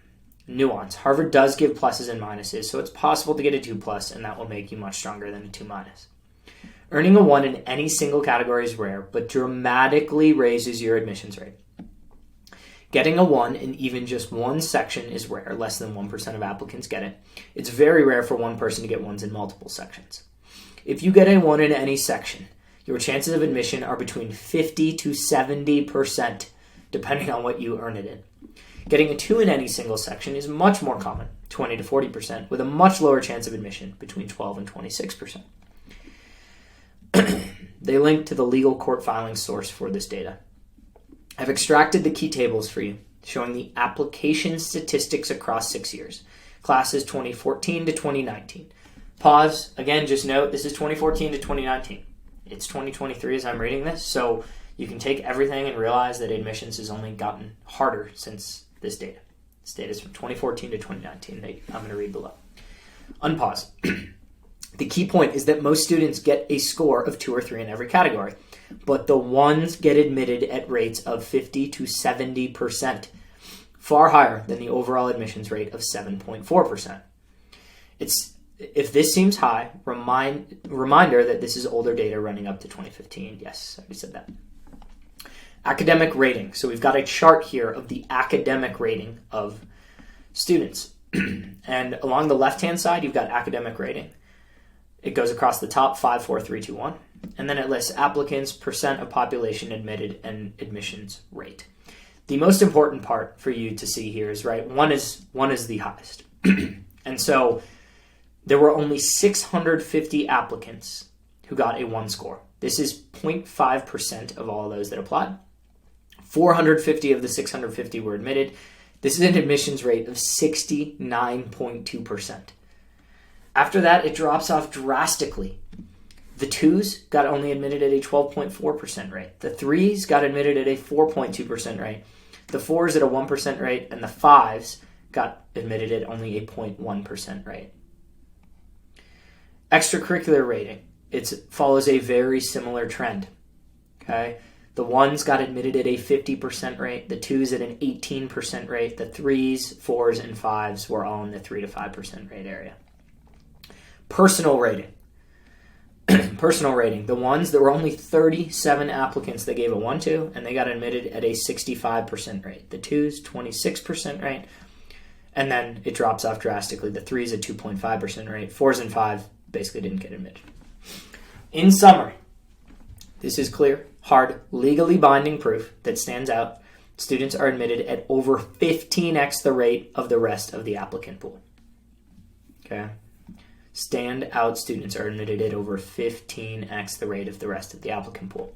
Nuance. Harvard does give pluses and minuses, so it's possible to get a 2 plus, and that will make you much stronger than a 2 minus. Earning a 1 in any single category is rare, but dramatically raises your admissions rate. Getting a 1 in even just one section is rare. Less than 1% of applicants get it. It's very rare for one person to get 1s in multiple sections. If you get a 1 in any section, your chances of admission are between 50 to 70%, depending on what you earn it in. Getting a 2 in any single section is much more common, 20 to 40%, with a much lower chance of admission, between 12 and 26%. They link to the legal court filing source for this data. I've extracted the key tables for you, showing the application statistics across 6 years, classes 2014 to 2019. Pause. Again, just note, this is 2014 to 2019. It's 2023 as I'm reading this, so you can take everything and realize that admissions has only gotten harder since this data. This data is from 2014 to 2019. I'm going to read below. Unpause. The key point is that most students get a score of 2 or 3 in every category, but the 1s get admitted at rates of 50 to 70%, far higher than the overall admissions rate of 7.4%. If this seems high, reminder that this is older data running up to 2015. Yes, I already said that. Academic rating. So we've got a chart here of the academic rating of students. And along the left-hand side, you've got academic rating. It goes across the top 5, 4, 3, 2, 1. And then it lists applicants, percent of population admitted, and admissions rate. The most important part for you to see here is, right, one is the highest. And so there were only 650 applicants who got a 1 score. This is 0.5% of all of those that applied. 450 of the 650 were admitted. This is an admissions rate of 69.2%. After that, it drops off drastically. The 2s got only admitted at a 12.4% rate. The 3s got admitted at a 4.2% rate. The 4s at a 1% rate, and the 5s got admitted at only a 0.1% rate. Extracurricular rating. It follows a very similar trend. Okay, the 1s got admitted at a 50% rate. The 2s at an 18% rate. The 3s, 4s, and 5s were all in the 3 to 5% rate area. Personal rating. Personal rating. The 1s, there were only 37 applicants that gave a 1 to, and they got admitted at a 65% rate. The 2s, 26% rate. And then it drops off drastically. The 3s at 2.5% rate. 4s and 5 basically didn't get admitted. In summary, this is clear, hard, legally binding proof that stands out. Students are admitted at over 15x the rate of the rest of the applicant pool. Okay? Standout students are admitted at over 15x the rate of the rest of the applicant pool.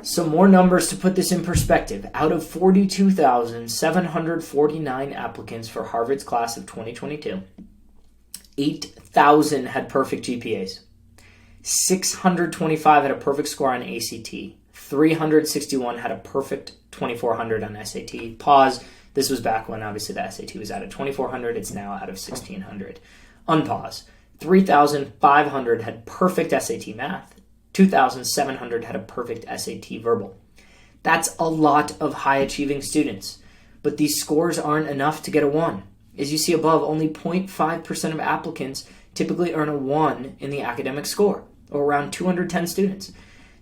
Some more numbers to put this in perspective. Out of 42,749 applicants for Harvard's class of 2022, 8,000 had perfect GPAs. 625 had a perfect score on ACT. 361 had a perfect 2400 on SAT. Pause. This was back when obviously the SAT was out of 2400. It's now out of 1600. Unpause. 3,500 had perfect SAT math. 2,700 had a perfect SAT verbal. That's a lot of high-achieving students. But these scores aren't enough to get a 1. As you see above, only 0.5% of applicants typically earn a 1 in the academic score, or around 210 students.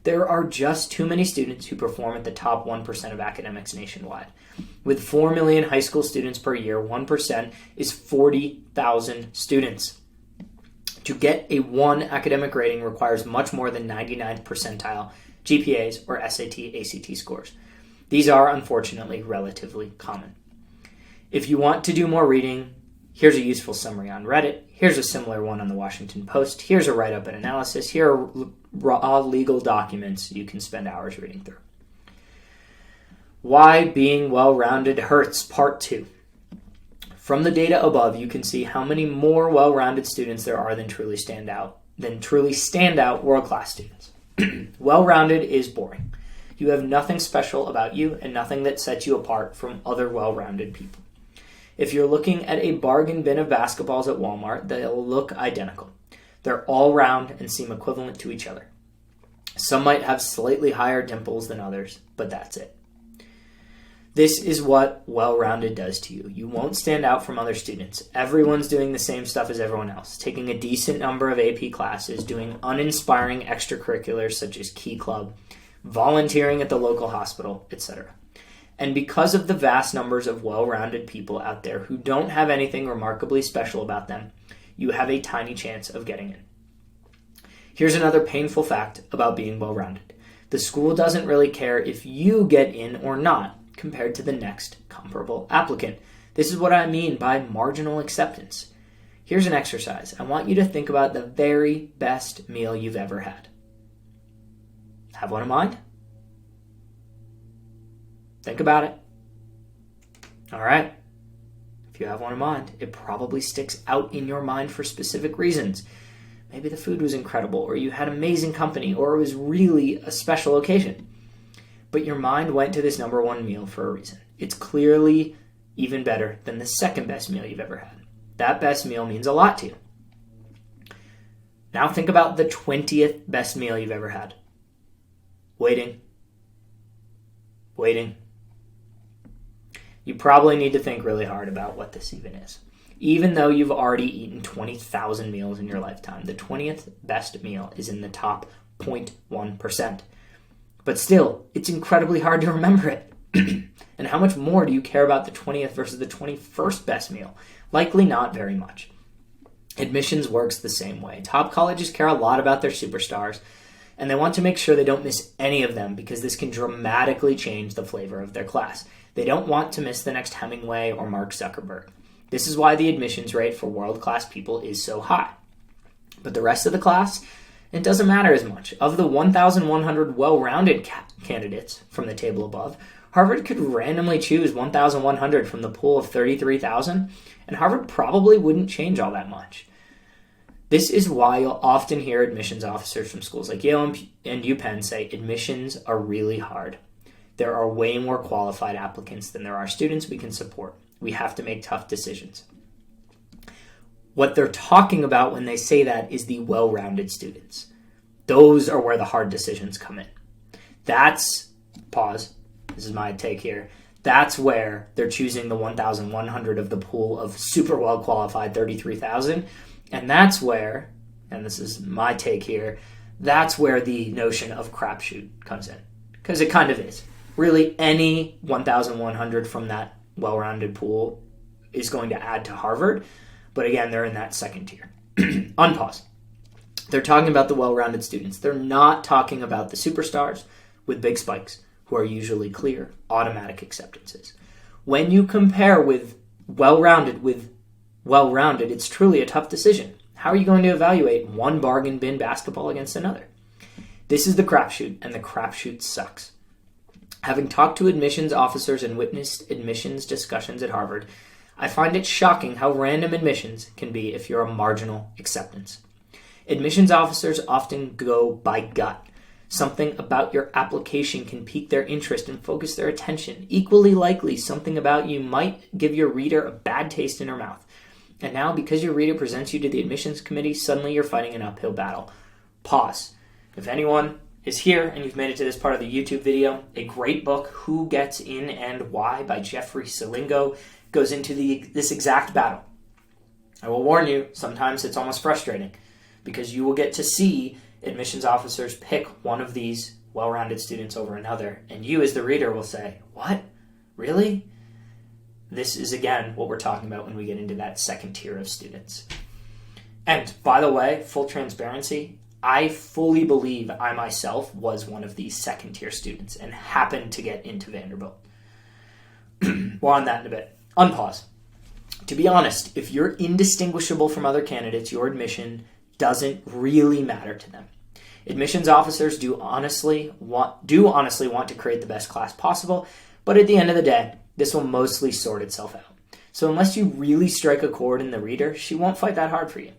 There are just too many students who perform at the top 1% of academics nationwide. With 4 million high school students per year, 1% is 40,000 students. To get a 1 academic rating requires much more than 99th percentile GPAs or SAT, ACT scores. These are, unfortunately, relatively common. If you want to do more reading, here's a useful summary on Reddit. Here's a similar one on the Washington Post. Here's a write-up and analysis. Here are raw legal documents you can spend hours reading through. Why being well-rounded hurts, Part 2. From the data above, you can see how many more well-rounded students there are than truly standout world-class students. Well-rounded is boring. You have nothing special about you and nothing that sets you apart from other well-rounded people. If you're looking at a bargain bin of basketballs at Walmart, they'll look identical. They're all round and seem equivalent to each other. Some might have slightly higher dimples than others, but that's it. This is what well-rounded does to you. You won't stand out from other students. Everyone's doing the same stuff as everyone else, taking a decent number of AP classes, doing uninspiring extracurriculars such as Key Club, volunteering at the local hospital, etc. And because of the vast numbers of well-rounded people out there who don't have anything remarkably special about them, you have a tiny chance of getting in. Here's another painful fact about being well-rounded. The school doesn't really care if you get in or not compared to the next comparable applicant. This is what I mean by marginal acceptance. Here's an exercise. I want you to think about the very best meal you've ever had. Have one in mind? Think about it. All right. If you have one in mind, it probably sticks out in your mind for specific reasons. Maybe the food was incredible, or you had amazing company, or it was really a special occasion. But your mind went to this number one meal for a reason. It's clearly even better than the second best meal you've ever had. That best meal means a lot to you. Now think about the 20th best meal you've ever had. Waiting. You probably need to think really hard about what this even is. Even though you've already eaten 20,000 meals in your lifetime, the 20th best meal is in the top 0.1%. But still, it's incredibly hard to remember it. And how much more do you care about the 20th versus the 21st best meal? Likely not very much. Admissions works the same way. Top colleges care a lot about their superstars, and they want to make sure they don't miss any of them because this can dramatically change the flavor of their class. They don't want to miss the next Hemingway or Mark Zuckerberg. This is why the admissions rate for world-class people is so high. But the rest of the class, it doesn't matter as much. Of the 1,100 well-rounded candidates from the table above, Harvard could randomly choose 1,100 from the pool of 33,000, and Harvard probably wouldn't change all that much. This is why you'll often hear admissions officers from schools like Yale and UPenn say admissions are really hard. There are way more qualified applicants than there are students we can support. We have to make tough decisions. What they're talking about when they say that is the well-rounded students. Those are where the hard decisions come in. This is my take here. That's where they're choosing the 1,100 of the pool of super well-qualified 33,000. And that's where, and this is my take here, that's where the notion of crapshoot comes in. Because it kind of is. Really, any 1,100 from that well-rounded pool is going to add to Harvard. But again, they're in that second tier. Unpause. They're talking about the well-rounded students. They're not talking about the superstars with big spikes, who are usually clear, automatic acceptances. When you compare with well-rounded, it's truly a tough decision. How are you going to evaluate one bargain bin basketball against another? This is the crapshoot, and the crapshoot sucks. Having talked to admissions officers and witnessed admissions discussions at Harvard, I find it shocking how random admissions can be if you're a marginal acceptance. Admissions officers often go by gut. Something about your application can pique their interest and focus their attention. Equally likely, something about you might give your reader a bad taste in her mouth. And now, because your reader presents you to the admissions committee, suddenly you're fighting an uphill battle. Pause. If anyone is here and you've made it to this part of the YouTube video, a great book, Who Gets In and Why by Jeffrey Selingo, goes into this exact battle. I will warn you, sometimes it's almost frustrating because you will get to see admissions officers pick one of these well-rounded students over another, and you as the reader will say, what? Really? This is, again, what we're talking about when we get into that second tier of students. And, by the way, full transparency, I fully believe I myself was one of these second-tier students and happened to get into Vanderbilt. More on that in a bit. Unpause. To be honest, if you're indistinguishable from other candidates, your admission doesn't really matter to them. Admissions officers do honestly want to create the best class possible, but at the end of the day, this will mostly sort itself out. So unless you really strike a chord in the reader, she won't fight that hard for you.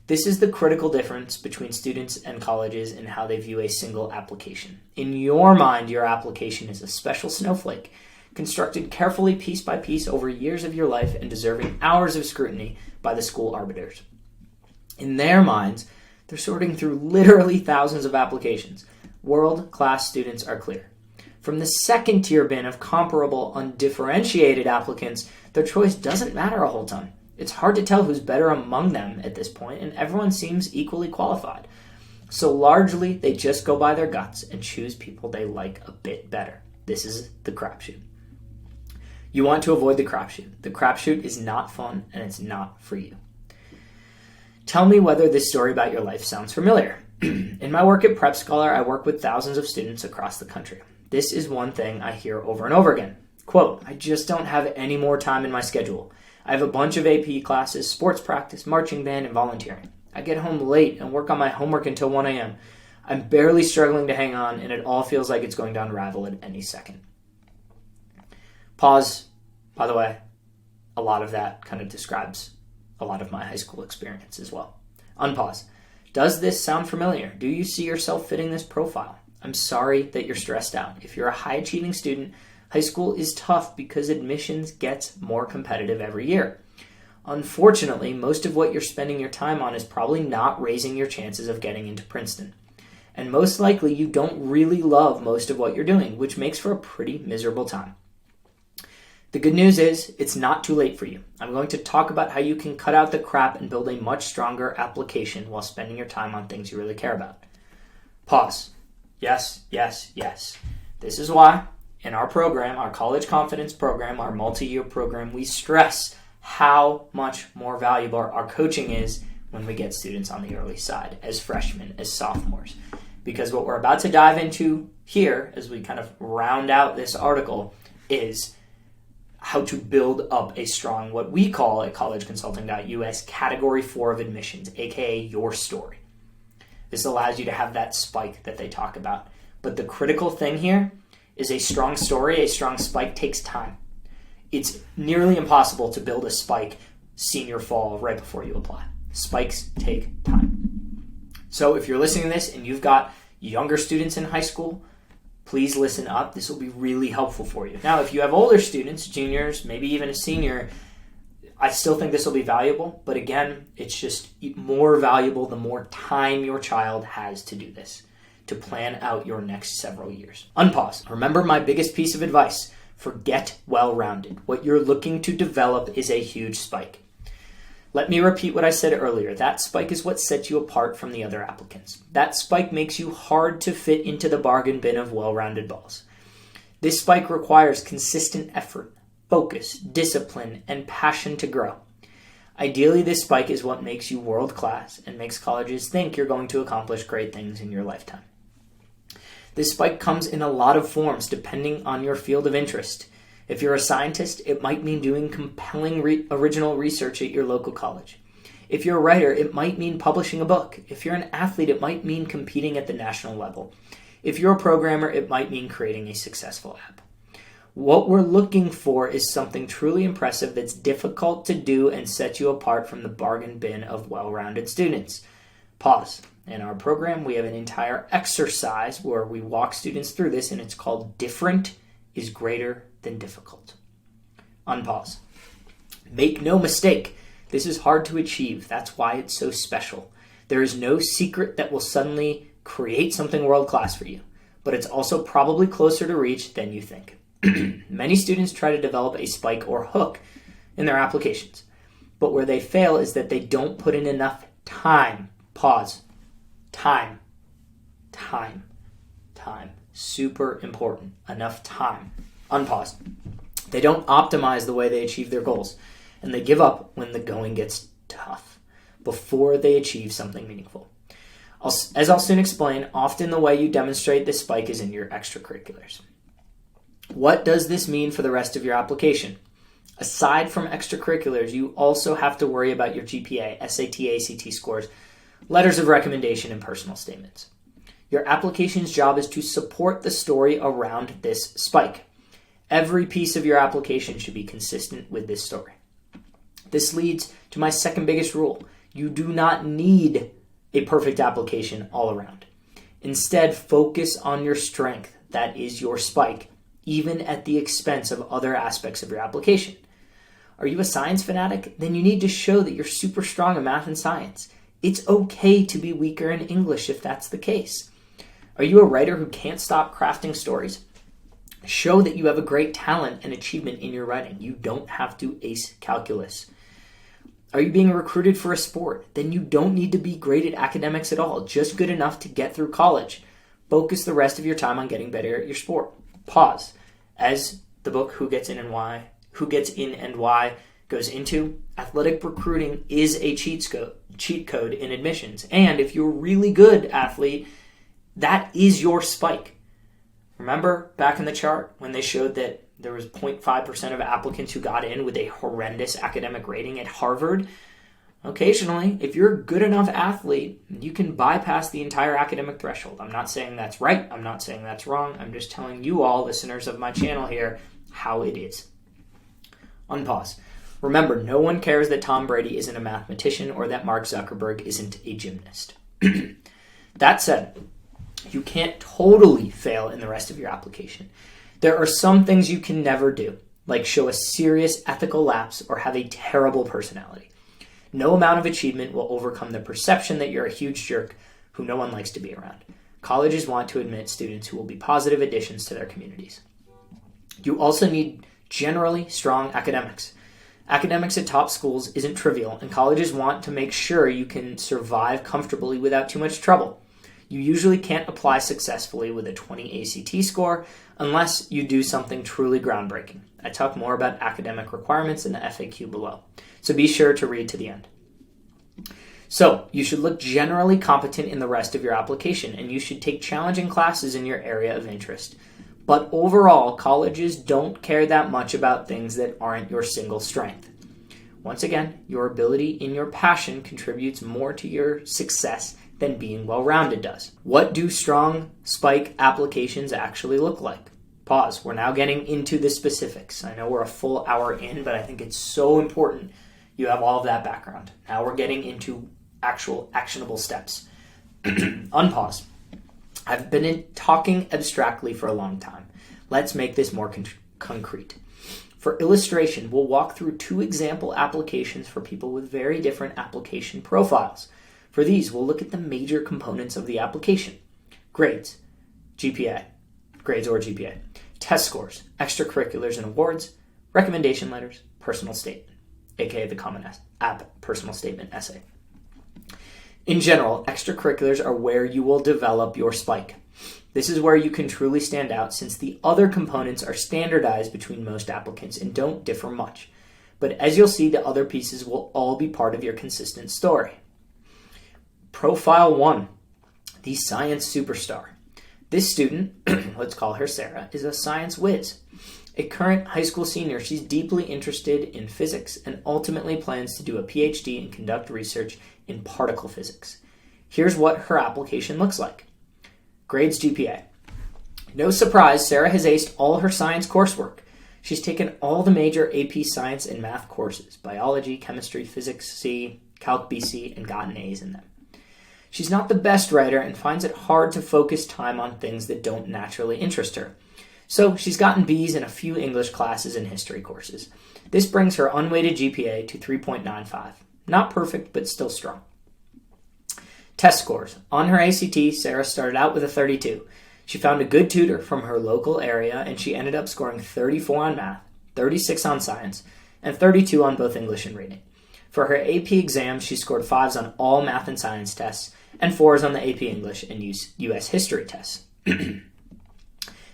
This is the critical difference between students and colleges in how they view a single application. In your mind, your application is a special snowflake, constructed carefully piece by piece over years of your life and deserving hours of scrutiny by the school arbiters. In their minds, they're sorting through literally thousands of applications. World-class students are clear. From the second-tier bin of comparable, undifferentiated applicants, their choice doesn't matter a whole ton. It's hard to tell who's better among them at this point, and everyone seems equally qualified. So largely, they just go by their guts and choose people they like a bit better. This is the crapshoot. You want to avoid the crapshoot. The crapshoot is not fun, and it's not for you. Tell me whether this story about your life sounds familiar. In my work at PrepScholar, I work with thousands of students across the country. This is one thing I hear over and over again. Quote, I just don't have any more time in my schedule. I have a bunch of AP classes, sports practice, marching band, and volunteering. I get home late and work on my homework until 1 a.m. I'm barely struggling to hang on, and it all feels like it's going to unravel at any second. Pause. By the way, a lot of that kind of describes a lot of my high school experience as well. Unpause. Does this sound familiar? Do you see yourself fitting this profile? I'm sorry that you're stressed out. If you're a high-achieving student, high school is tough because admissions gets more competitive every year. Unfortunately, most of what you're spending your time on is probably not raising your chances of getting into Princeton. And most likely, you don't really love most of what you're doing, which makes for a pretty miserable time. The good news is, it's not too late for you. I'm going to talk about how you can cut out the crap and build a much stronger application while spending your time on things you really care about. Pause. Yes, yes, yes. This is why in our program, our college confidence program, our multi-year program, we stress how much more valuable our coaching is when we get students on the early side, as freshmen, as sophomores. Because what we're about to dive into here, as we kind of round out this article, is how to build up a strong, what we call at collegeconsulting.us, Category 4 of admissions, aka your story. This allows you to have that spike that they talk about. But the critical thing here is a strong story, a strong spike takes time. It's nearly impossible to build a spike senior fall right before you apply. Spikes take time. So if you're listening to this and you've got younger students in high school, please listen up. This will be really helpful for you. Now, if you have older students, juniors, maybe even a senior, I still think this will be valuable. But again, it's just more valuable the more time your child has to do this, to plan out your next several years. Unpause. Remember my biggest piece of advice. Forget well-rounded. What you're looking to develop is a huge spike. Let me repeat what I said earlier. That spike is what sets you apart from the other applicants. That spike makes you hard to fit into the bargain bin of well-rounded balls. This spike requires consistent effort, focus, discipline, and passion to grow. Ideally, this spike is what makes you world-class and makes colleges think you're going to accomplish great things in your lifetime. This spike comes in a lot of forms depending on your field of interest. If you're a scientist, it might mean doing compelling original research at your local college. If you're a writer, it might mean publishing a book. If you're an athlete, it might mean competing at the national level. If you're a programmer, it might mean creating a successful app. What we're looking for is something truly impressive that's difficult to do and sets you apart from the bargain bin of well-rounded students. Pause. In our program, we have an entire exercise where we walk students through this, and it's called Different is Greater than Difficult. Unpause. Make no mistake, this is hard to achieve. That's why it's so special. There is no secret that will suddenly create something world-class for you, but it's also probably closer to reach than you think. Many students try to develop a spike or hook in their applications, but where they fail is that they don't put in enough time. Pause. Time. Super important. Enough time. Unpause. They don't optimize the way they achieve their goals, and they give up when the going gets tough before they achieve something meaningful. As I'll soon explain, often the way you demonstrate this spike is in your extracurriculars. What does this mean for the rest of your application? Aside from extracurriculars, you also have to worry about your GPA, SAT, ACT scores, letters of recommendation, and personal statements. Your application's job is to support the story around this spike. Every piece of your application should be consistent with this story. This leads to my second biggest rule. You do not need a perfect application all around. Instead, focus on your strength. That is your spike, even at the expense of other aspects of your application. Are you a science fanatic? Then you need to show that you're super strong in math and science. It's okay to be weaker in English if that's the case. Are you a writer who can't stop crafting stories? Show that you have a great talent and achievement in your writing. You don't have to ace calculus. Are you being recruited for a sport? Then you don't need to be great at academics at all, just good enough to get through college. Focus the rest of your time on getting better at your sport. Pause. As the book Who Gets In and Why goes into, athletic recruiting is a cheat code in admissions. And if you're a really good athlete, that is your spike. Remember back in the chart when they showed that there was 0.5% of applicants who got in with a horrendous academic rating at Harvard? Occasionally, if you're a good enough athlete, you can bypass the entire academic threshold. I'm not saying that's right. I'm not saying that's wrong. I'm just telling you all, listeners of my channel here, how it is. Unpause. Remember, no one cares that Tom Brady isn't a mathematician or that Mark Zuckerberg isn't a gymnast. That said, you can't totally fail in the rest of your application. There are some things you can never do, like show a serious ethical lapse or have a terrible personality. No amount of achievement will overcome the perception that you're a huge jerk who no one likes to be around. Colleges want to admit students who will be positive additions to their communities. You also need generally strong academics. Academics at top schools isn't trivial, and colleges want to make sure you can survive comfortably without too much trouble. You usually can't apply successfully with a 20 ACT score unless you do something truly groundbreaking. I talk more about academic requirements in the FAQ below, so be sure to read to the end. So, you should look generally competent in the rest of your application, and you should take challenging classes in your area of interest. But overall, colleges don't care that much about things that aren't your single strength. Once again, your ability in your passion contributes more to your success than being well-rounded does. What do strong spike applications actually look like? Pause. We're now getting into the specifics. I know we're a full hour in, but I think it's so important you have all of that background. Now we're getting into actual actionable steps. Unpause. I've been talking abstractly for a long time. Let's make this more concrete. For illustration, we'll walk through 2 example applications for people with very different application profiles. For these, we'll look at the major components of the application. Grades, GPA, grades or GPA, test scores, extracurriculars and awards, recommendation letters, personal statement, aka the Common App personal statement essay. In general, extracurriculars are where you will develop your spike. This is where you can truly stand out since the other components are standardized between most applicants and don't differ much. But as you'll see, the other pieces will all be part of your consistent story. Profile 1, the science superstar. This student, let's call her Sarah, is a science whiz. A current high school senior, she's deeply interested in physics and ultimately plans to do a PhD and conduct research in particle physics. Here's what her application looks like. Grades, GPA. No surprise, Sarah has aced all her science coursework. She's taken all the major AP science and math courses, biology, chemistry, physics C, Calc BC, and gotten A's in them. She's not the best writer and finds it hard to focus time on things that don't naturally interest her. So she's gotten B's in a few English classes and history courses. This brings her unweighted GPA to 3.95. Not perfect, but still strong. Test scores. On her ACT, Sarah started out with a 32. She found a good tutor from her local area, and she ended up scoring 34 on math, 36 on science, and 32 on both English and reading. For her AP exams, she scored 5s on all math and science tests, and 4s on the AP English and US history tests.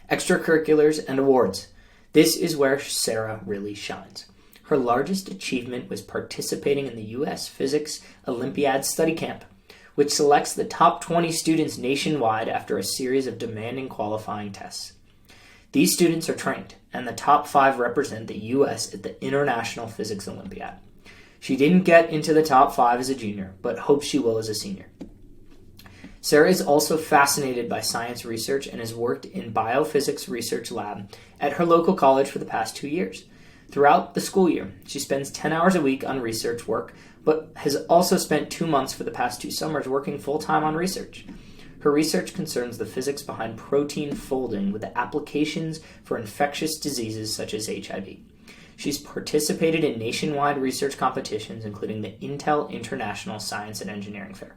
Extracurriculars and awards. This is where Sarah really shines. Her largest achievement was participating in the US Physics Olympiad Study Camp, which selects the top 20 students nationwide after a series of demanding qualifying tests. These students are trained, and the top 5 represent the US at the International Physics Olympiad. She didn't get into the top 5 as a junior, but hopes she will as a senior. Sarah is also fascinated by science research and has worked in biophysics research lab at her local college for the past 2 years. Throughout the school year, she spends 10 hours a week on research work but has also spent 2 months for the past 2 summers working full-time on research. Her research concerns the physics behind protein folding with applications for infectious diseases such as HIV. She's participated in nationwide research competitions, including the Intel International Science and Engineering Fair.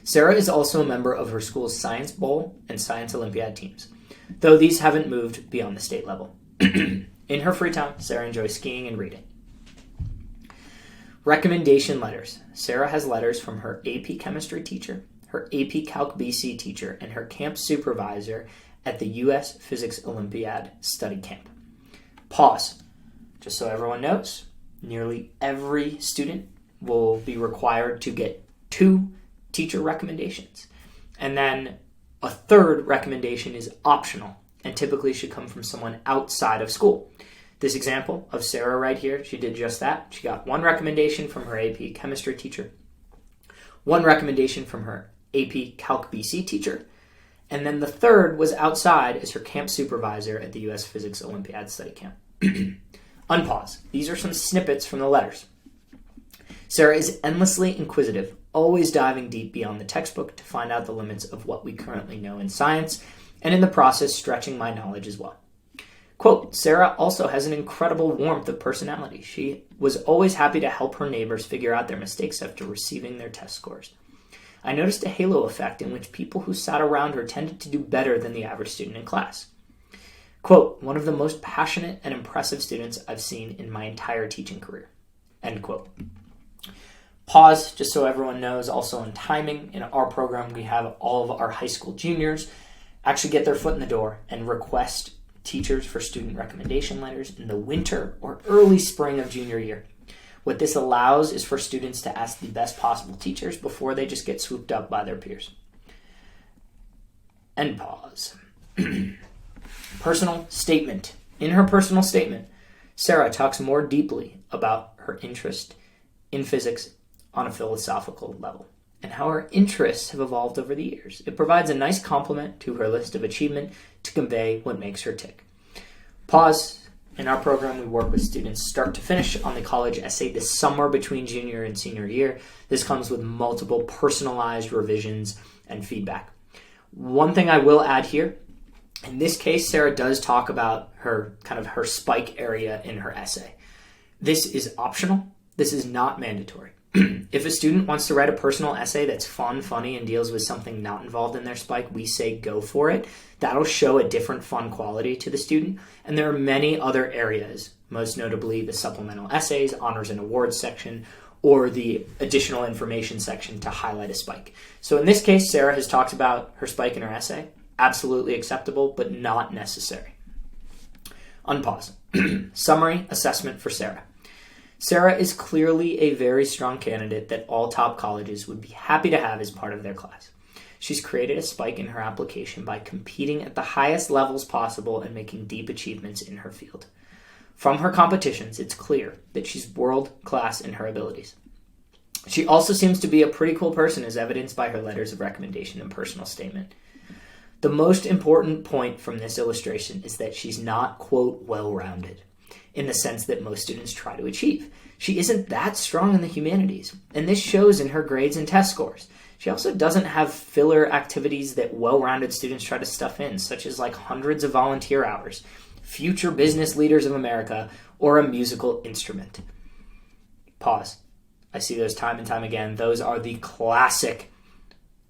Sarah is also a member of her school's Science Bowl and Science Olympiad teams, though these haven't moved beyond the state level. In her free time, Sarah enjoys skiing and reading. Recommendation letters. Sarah has letters from her AP Chemistry teacher, her AP Calc BC teacher, and her camp supervisor at the U.S. Physics Olympiad study camp. Pause. Just so everyone knows, nearly every student will be required to get 2 teacher recommendations. And then a third recommendation is optional and typically should come from someone outside of school. This example of Sarah right here, she did just that. She got 1 recommendation from her AP Chemistry teacher, 1 recommendation from her AP Calc BC teacher, and then the third was outside as her camp supervisor at the U.S. Physics Olympiad study camp. Unpause. These are some snippets from the letters. Sarah is endlessly inquisitive, always diving deep beyond the textbook to find out the limits of what we currently know in science, and in the process stretching my knowledge as well. Quote, Sarah also has an incredible warmth of personality. She was always happy to help her neighbors figure out their mistakes after receiving their test scores. I noticed a halo effect in which people who sat around her tended to do better than the average student in class. Quote, one of the most passionate and impressive students I've seen in my entire teaching career. End quote. Pause, just so everyone knows, also on timing. In our program, we have all of our high school juniors actually get their foot in the door and request teachers for student recommendation letters in the winter or early spring of junior year. What this allows is for students to ask the best possible teachers before they just get swooped up by their peers. End pause. Personal statement. In her personal statement, Sarah talks more deeply about her interest in physics on a philosophical level and how her interests have evolved over the years. It provides a nice complement to her list of achievement to convey what makes her tick. Pause. In our program, we work with students start to finish on the college essay this summer between junior and senior year. This comes with multiple personalized revisions and feedback. One thing I will add here, in this case, Sarah does talk about her spike area in her essay. This is optional. This is not mandatory. If a student wants to write a personal essay that's fun, funny, and deals with something not involved in their spike, we say go for it. That'll show a different fun quality to the student. And there are many other areas, most notably the supplemental essays, honors and awards section, or the additional information section to highlight a spike. So in this case, Sarah has talked about her spike in her essay. Absolutely acceptable, but not necessary. Unpause. Summary assessment for Sarah. Sarah is clearly a very strong candidate that all top colleges would be happy to have as part of their class. She's created a spike in her application by competing at the highest levels possible and making deep achievements in her field. From her competitions, it's clear that she's world-class in her abilities. She also seems to be a pretty cool person, as evidenced by her letters of recommendation and personal statement. The most important point from this illustration is that she's not, quote, well-rounded, in the sense that most students try to achieve. She isn't that strong in the humanities, and this shows in her grades and test scores. She also doesn't have filler activities that well-rounded students try to stuff in, such as like hundreds of volunteer hours, future business leaders of America, or a musical instrument. Pause. I see those time and time again. Those are the classic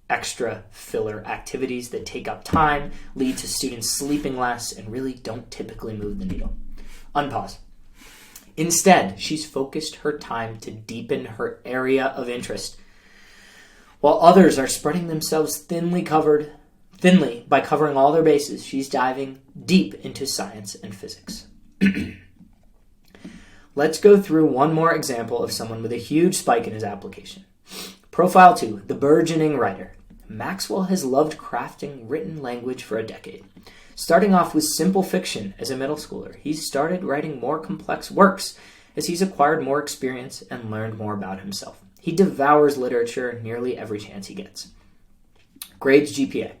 extra filler activities that take up time, lead to students sleeping less, and really don't typically move the needle. Unpause. Instead, she's focused her time to deepen her area of interest, while others are spreading themselves thinly by covering all their bases. She's diving deep into science and physics. Let's go through one more example of someone with a huge spike in his application. Profile 2, the burgeoning writer. Maxwell has loved crafting written language for a decade. Starting off with simple fiction as a middle schooler, he's started writing more complex works as he's acquired more experience and learned more about himself. He devours literature nearly every chance he gets. Grades GPA.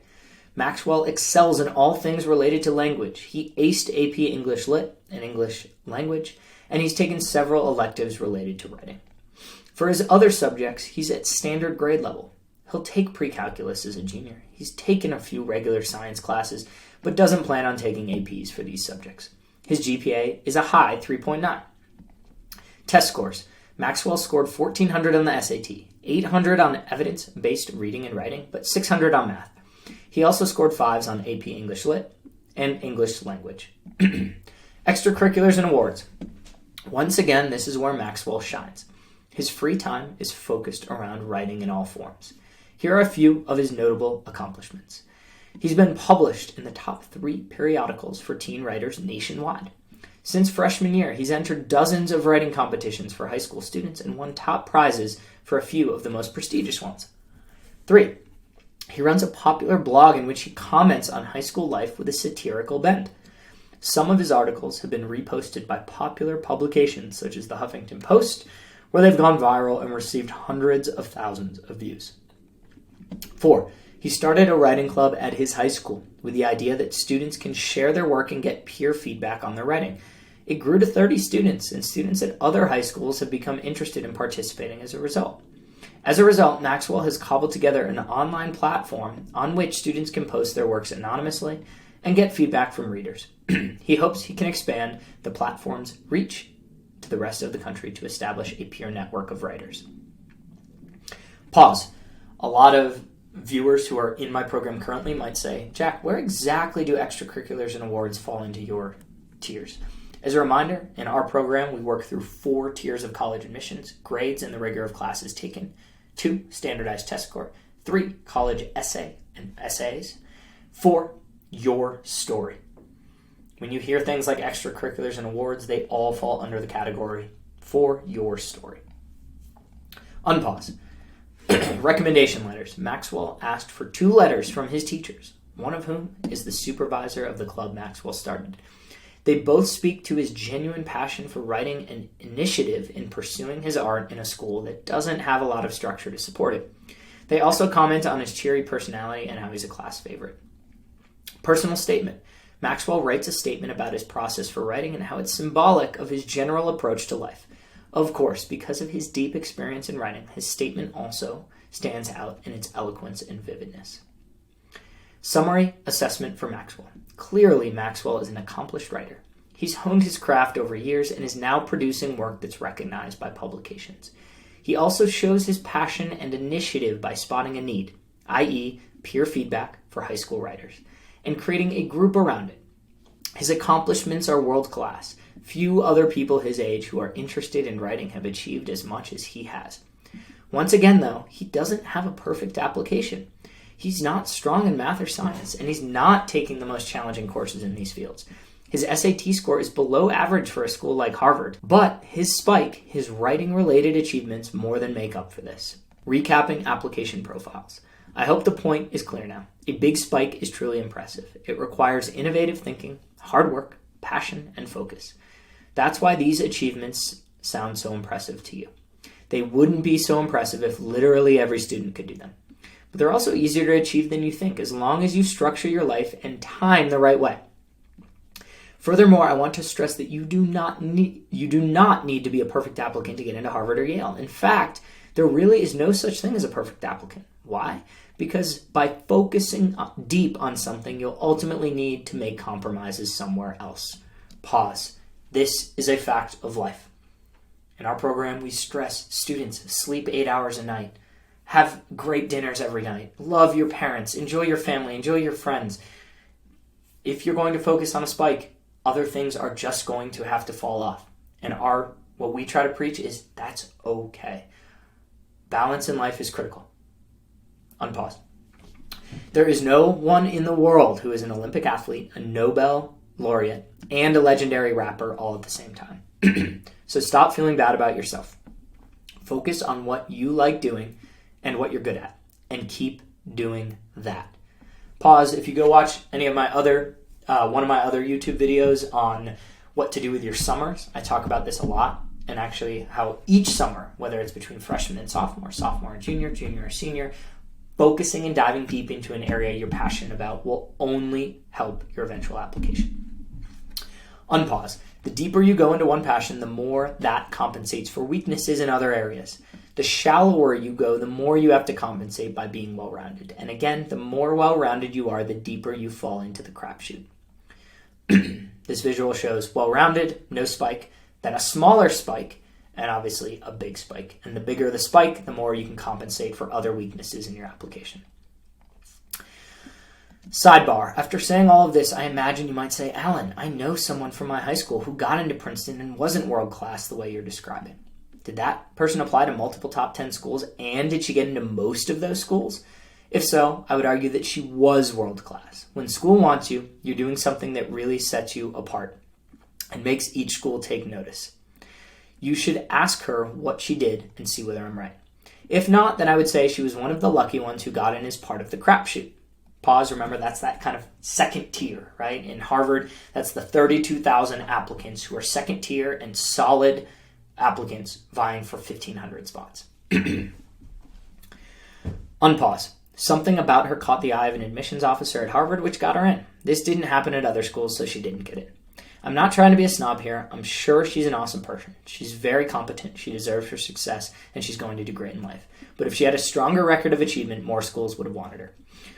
Maxwell excels in all things related to language. He aced AP English Lit and English Language, and he's taken several electives related to writing. For his other subjects, he's at standard grade level. He'll take pre-calculus as a junior. He's taken a few regular science classes, but doesn't plan on taking APs for these subjects. His GPA is a high 3.9. Test scores. Maxwell scored 1,400 on the SAT, 800 on evidence-based reading and writing, but 600 on math. He also scored 5s on AP English Lit and English Language. Extracurriculars and awards. Once again, this is where Maxwell shines. His free time is focused around writing in all forms. Here are a few of his notable accomplishments. He's been published in the top 3 periodicals for teen writers nationwide. Since freshman year, he's entered dozens of writing competitions for high school students and won top prizes for a few of the most prestigious ones. 3. He runs a popular blog in which he comments on high school life with a satirical bent. Some of his articles have been reposted by popular publications such as the Huffington Post, where they've gone viral and received hundreds of thousands of views. 4. He started a writing club at his high school with the idea that students can share their work and get peer feedback on their writing. It grew to 30 students, and students at other high schools have become interested in participating as a result. As a result, Maxwell has cobbled together an online platform on which students can post their works anonymously and get feedback from readers. He hopes he can expand the platform's reach to the rest of the country to establish a peer network of writers. Pause. A lot of viewers who are in my program currently might say, Jack, where exactly do extracurriculars and awards fall into your tiers? As a reminder, in our program, we work through 4 tiers of college admissions: grades and the rigor of classes taken, 2, standardized test score, 3, college essay and essays, 4, your story. When you hear things like extracurriculars and awards, they all fall under the category for your story. Unpause. Recommendation letters. Maxwell asked for 2 letters from his teachers, one of whom is the supervisor of the club Maxwell started. They both speak to his genuine passion for writing and initiative in pursuing his art in a school that doesn't have a lot of structure to support it. They also comment on his cheery personality and how he's a class favorite. Personal statement. Maxwell writes a statement about his process for writing and how it's symbolic of his general approach to life. Of course, because of his deep experience in writing, his statement also stands out in its eloquence and vividness. Summary assessment for Maxwell. Clearly, Maxwell is an accomplished writer. He's honed his craft over years and is now producing work that's recognized by publications. He also shows his passion and initiative by spotting a need, i.e., peer feedback for high school writers, and creating a group around it. His accomplishments are world-class. Few other people his age who are interested in writing have achieved as much as he has. Once again, though, he doesn't have a perfect application. He's not strong in math or science, and he's not taking the most challenging courses in these fields. His SAT score is below average for a school like Harvard, but his spike, his writing-related achievements, more than make up for this. Recapping application profiles. I hope the point is clear now. A big spike is truly impressive. It requires innovative thinking, hard work, passion, and focus. That's why these achievements sound so impressive to you. They wouldn't be so impressive if literally every student could do them. But they're also easier to achieve than you think, as long as you structure your life and time the right way. Furthermore, I want to stress that you do not need to be a perfect applicant to get into Harvard or Yale. In fact, there really is no such thing as a perfect applicant. Why? Because by focusing deep on something, you'll ultimately need to make compromises somewhere else. Pause. This is a fact of life. In our program, we stress students sleep 8 hours a night, have great dinners every night, love your parents, enjoy your family, enjoy your friends. If you're going to focus on a spike, other things are just going to have to fall off. And what we try to preach is that's okay. Balance in life is critical. Unpause. There is no one in the world who is an Olympic athlete, a Nobel laureate, and a legendary rapper all at the same time. So stop feeling bad about yourself. Focus on what you like doing and what you're good at, and keep doing that. Pause. If you go watch any of my other, one of my other YouTube videos on what to do with your summers, I talk about this a lot, and actually how each summer, whether it's between freshman and sophomore and junior and senior, focusing and diving deep into an area you're passionate about will only help your eventual application. Unpause. The deeper you go into one passion, the more that compensates for weaknesses in other areas. The shallower you go, the more you have to compensate by being well-rounded. And again, the more well-rounded you are, the deeper you fall into the crapshoot. This visual shows well-rounded, no spike, then a smaller spike, and obviously a big spike. And the bigger the spike, the more you can compensate for other weaknesses in your application. Sidebar, after saying all of this, I imagine you might say, Allen, I know someone from my high school who got into Princeton and wasn't world-class the way you're describing. Did that person apply to multiple top 10 schools, and did she get into most of those schools? If so, I would argue that she was world-class. When school wants you, you're doing something that really sets you apart and makes each school take notice. You should ask her what she did and see whether I'm right. If not, then I would say she was one of the lucky ones who got in as part of the crapshoot. Pause, remember that's that kind of second tier, right? In Harvard, that's the 32,000 applicants who are second tier and solid applicants vying for 1,500 spots. Unpause. Something about her caught the eye of an admissions officer at Harvard, which got her in. This didn't happen at other schools, so she didn't get it. I'm not trying to be a snob here. I'm sure she's an awesome person. She's very competent. She deserves her success, and she's going to do great in life. But if she had a stronger record of achievement, more schools would have wanted her.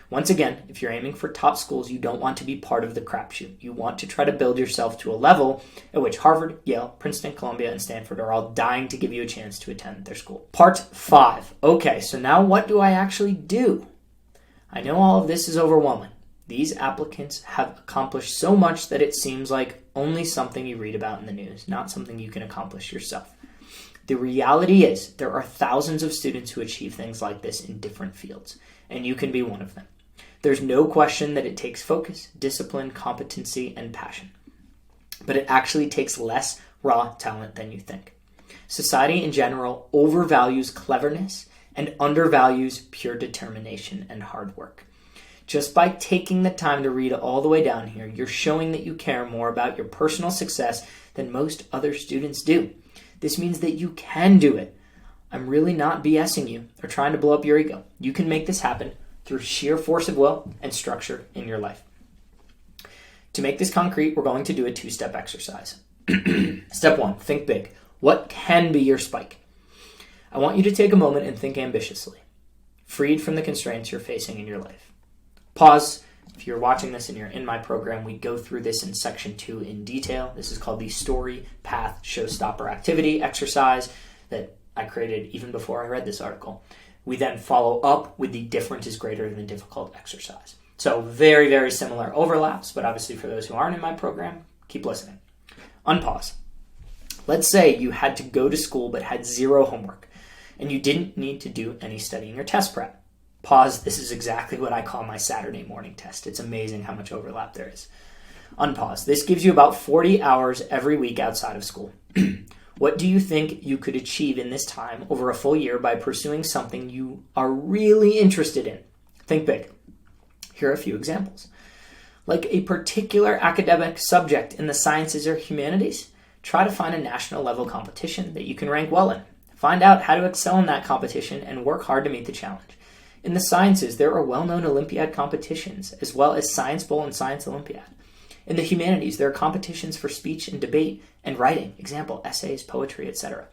Once again, if you're aiming for top schools, you don't want to be part of the crapshoot. You want to try to build yourself to a level at which Harvard, Yale, Princeton, Columbia, and Stanford are all dying to give you a chance to attend their school. Part 5. Okay, so now what do I actually do? I know all of this is overwhelming. These applicants have accomplished so much that it seems like only something you read about in the news, not something you can accomplish yourself. The reality is there are thousands of students who achieve things like this in different fields, and you can be one of them. There's no question that it takes focus, discipline, competency, and passion. But it actually takes less raw talent than you think. Society in general overvalues cleverness and undervalues pure determination and hard work. Just by taking the time to read all the way down here, you're showing that you care more about your personal success than most other students do. This means that you can do it. I'm really not BSing you or trying to blow up your ego. You can make this happen through sheer force of will and structure in your life. To make this concrete, we're going to do a 2-step exercise. Step 1, think big. What can be your spike? I want you to take a moment and think ambitiously, freed from the constraints you're facing in your life. Pause. If you're watching this and you're in my program, we go through this in section 2 in detail. This is called the story, path, showstopper activity exercise that I created even before I read this article. We then follow up with the different is greater than difficult exercise. So very, very similar overlaps, but obviously for those who aren't in my program, keep listening. Unpause. Let's say you had to go to school but had zero homework and you didn't need to do any studying or test prep. Pause. This is exactly what I call my Saturday morning test. It's amazing how much overlap there is. Unpause. This gives you about 40 hours every week outside of school. What do you think you could achieve in this time over a full year by pursuing something you are really interested in? Think big. Here are a few examples. Like a particular academic subject in the sciences or humanities, try to find a national level competition that you can rank well in. Find out how to excel in that competition and work hard to meet the challenge. In the sciences, there are well-known Olympiad competitions, as well as Science Bowl and Science Olympiad. In the humanities, there are competitions for speech and debate and writing, example, essays, poetry, etc.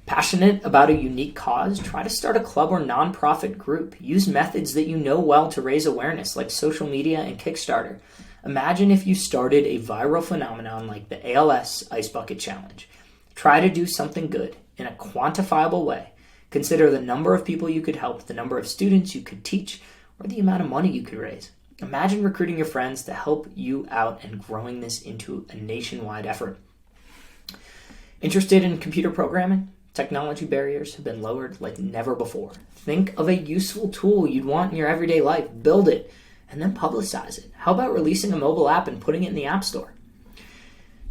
Passionate about a unique cause, try to start a club or nonprofit group. Use methods that you know well to raise awareness, like social media and Kickstarter. Imagine if you started a viral phenomenon like the ALS Ice Bucket Challenge. Try to do something good in a quantifiable way. Consider the number of people you could help, the number of students you could teach, or the amount of money you could raise. Imagine recruiting your friends to help you out and growing this into a nationwide effort. Interested in computer programming? Technology barriers have been lowered like never before. Think of a useful tool you'd want in your everyday life, build it, and then publicize it. How about releasing a mobile app and putting it in the App Store?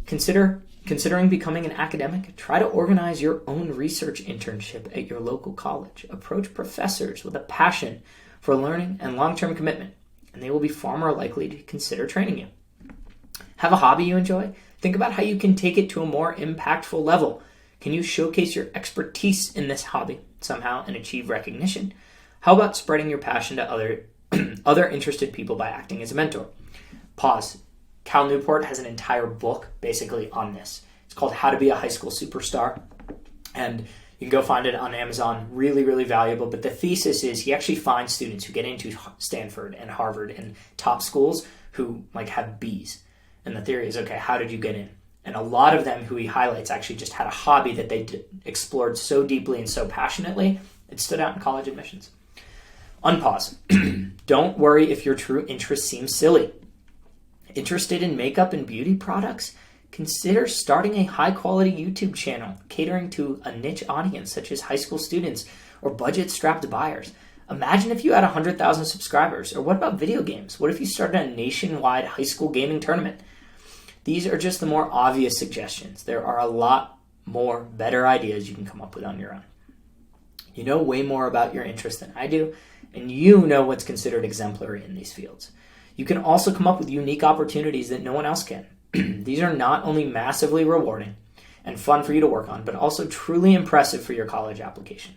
Considering becoming an academic, try to organize your own research internship at your local college. Approach professors with a passion for learning and long-term commitment, and they will be far more likely to consider training you. Have a hobby you enjoy? Think about how you can take it to a more impactful level. Can you showcase your expertise in this hobby somehow and achieve recognition? How about spreading your passion to other interested people by acting as a mentor? Pause. Cal Newport has an entire book basically on this. It's called How to Be a High School Superstar. And You can go find it on Amazon. Really, really valuable. But the thesis is he actually finds students who get into Stanford and Harvard and top schools who have B's. And the theory is, okay, how did you get in? And a lot of them who he highlights actually just had a hobby that they explored so deeply and so passionately, it stood out in college admissions. Unpause. Don't worry if your true interest seems silly. Interested in makeup and beauty products? Consider starting a high-quality YouTube channel catering to a niche audience such as high school students or budget-strapped buyers. Imagine if you had 100,000 subscribers. Or what about video games? What if you started a nationwide high school gaming tournament? These are just the more obvious suggestions. There are a lot more better ideas you can come up with on your own. You know way more about your interest than I do, and you know what's considered exemplary in these fields. You can also come up with unique opportunities that no one else can. These are not only massively rewarding and fun for you to work on, but also truly impressive for your college application.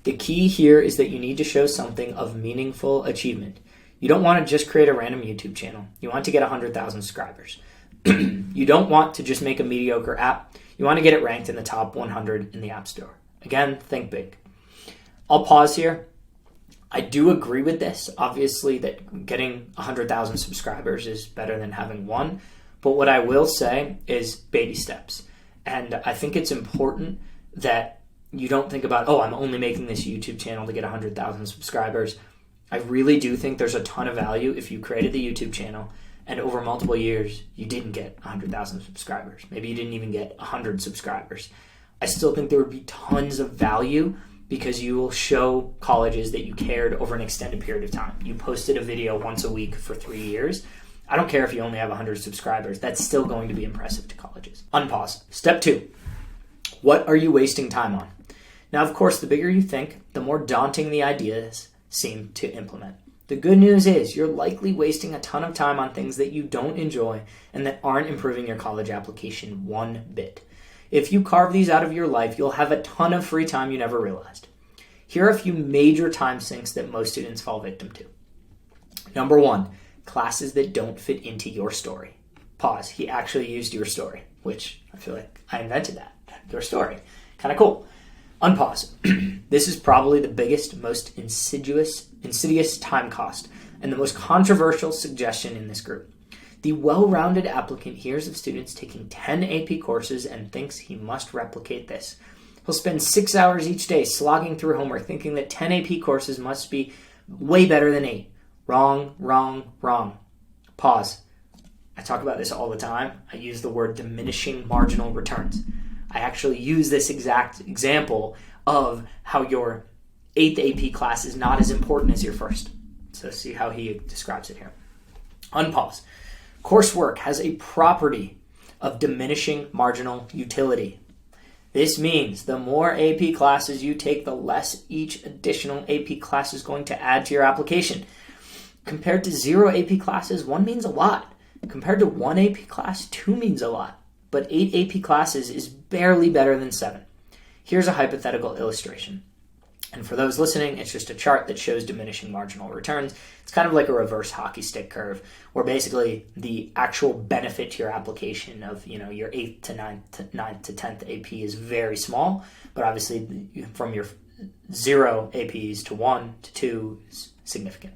The key here is that you need to show something of meaningful achievement. You don't want to just create a random YouTube channel. You want to get 100,000 subscribers. You don't want to just make a mediocre app. You want to get it ranked in the top 100 in the App Store. Again, think big. I'll pause here. I do agree with this, obviously, that getting 100,000 subscribers is better than having one. But what I will say is baby steps. And I think it's important that you don't think about, I'm only making this YouTube channel to get 100,000 subscribers. I really do think there's a ton of value if you created the YouTube channel and over multiple years you didn't get 100,000 subscribers. Maybe you didn't even get 100 subscribers. I still think there would be tons of value because you will show colleges that you cared over an extended period of time. You posted a video once a week for 3 years. I don't care if you only have 100 subscribers. That's still going to be impressive to colleges. Unpause. Step 2. What are you wasting time on? Now, of course, the bigger you think, the more daunting the ideas seem to implement. The good news is you're likely wasting a ton of time on things that you don't enjoy and that aren't improving your college application one bit. If you carve these out of your life, you'll have a ton of free time you never realized. Here are a few major time sinks that most students fall victim to. Number 1, classes that don't fit into your story. Pause. He actually used your story, which I feel like I invented that. Your story. Kind of cool. Unpause. This is probably the biggest, most insidious time cost and the most controversial suggestion in this group. The well-rounded applicant hears of students taking 10 AP courses and thinks he must replicate this. He'll spend 6 hours each day slogging through homework thinking that 10 AP courses must be way better than 8. Wrong, wrong, wrong. Pause. I talk about this all the time. I use the word diminishing marginal returns. I actually use this exact example of how your 8th AP class is not as important as your first. So see how he describes it here. Unpause. Coursework has a property of diminishing marginal utility. This means the more AP classes you take, the less each additional AP class is going to add to your application. Compared to 0 AP classes, 1 means a lot. Compared to 1 AP class, 2 means a lot. But 8 AP classes is barely better than 7. Here's a hypothetical illustration. And for those listening, it's just a chart that shows diminishing marginal returns. It's kind of like a reverse hockey stick curve, where basically the actual benefit to your application of your 8th to 9th to 10th AP is very small, but obviously from your 0 APs to 1 to 2 is significant.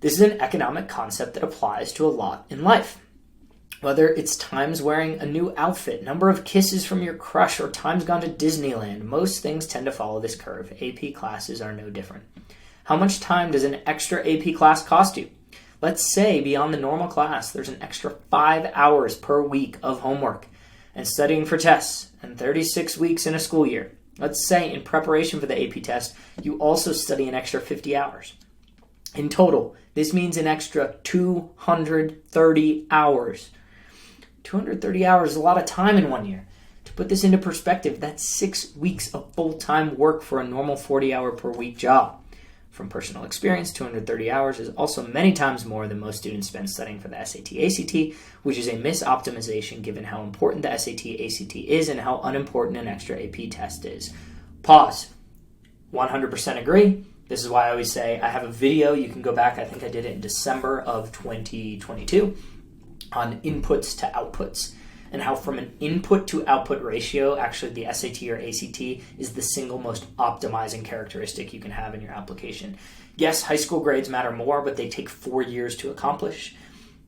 This is an economic concept that applies to a lot in life. Whether it's times wearing a new outfit, number of kisses from your crush, or times gone to Disneyland, most things tend to follow this curve. AP classes are no different. How much time does an extra AP class cost you? Let's say beyond the normal class, there's an extra 5 hours per week of homework and studying for tests and 36 weeks in a school year. Let's say in preparation for the AP test, you also study an extra 50 hours. In total, this means an extra 230 hours. 230 hours is a lot of time in 1 year. To put this into perspective, that's 6 weeks of full-time work for a normal 40-hour per week job. From personal experience, 230 hours is also many times more than most students spend studying for the SAT, ACT, which is a misoptimization given how important the SAT, ACT is and how unimportant an extra AP test is. Pause. 100% agree. This is why I always say I have a video. You can go back. I think I did it in December of 2022 on inputs to outputs. and how from an input to output ratio, actually the SAT or ACT is the single most optimizing characteristic you can have in your application. Yes, high school grades matter more, but they take 4 years to accomplish.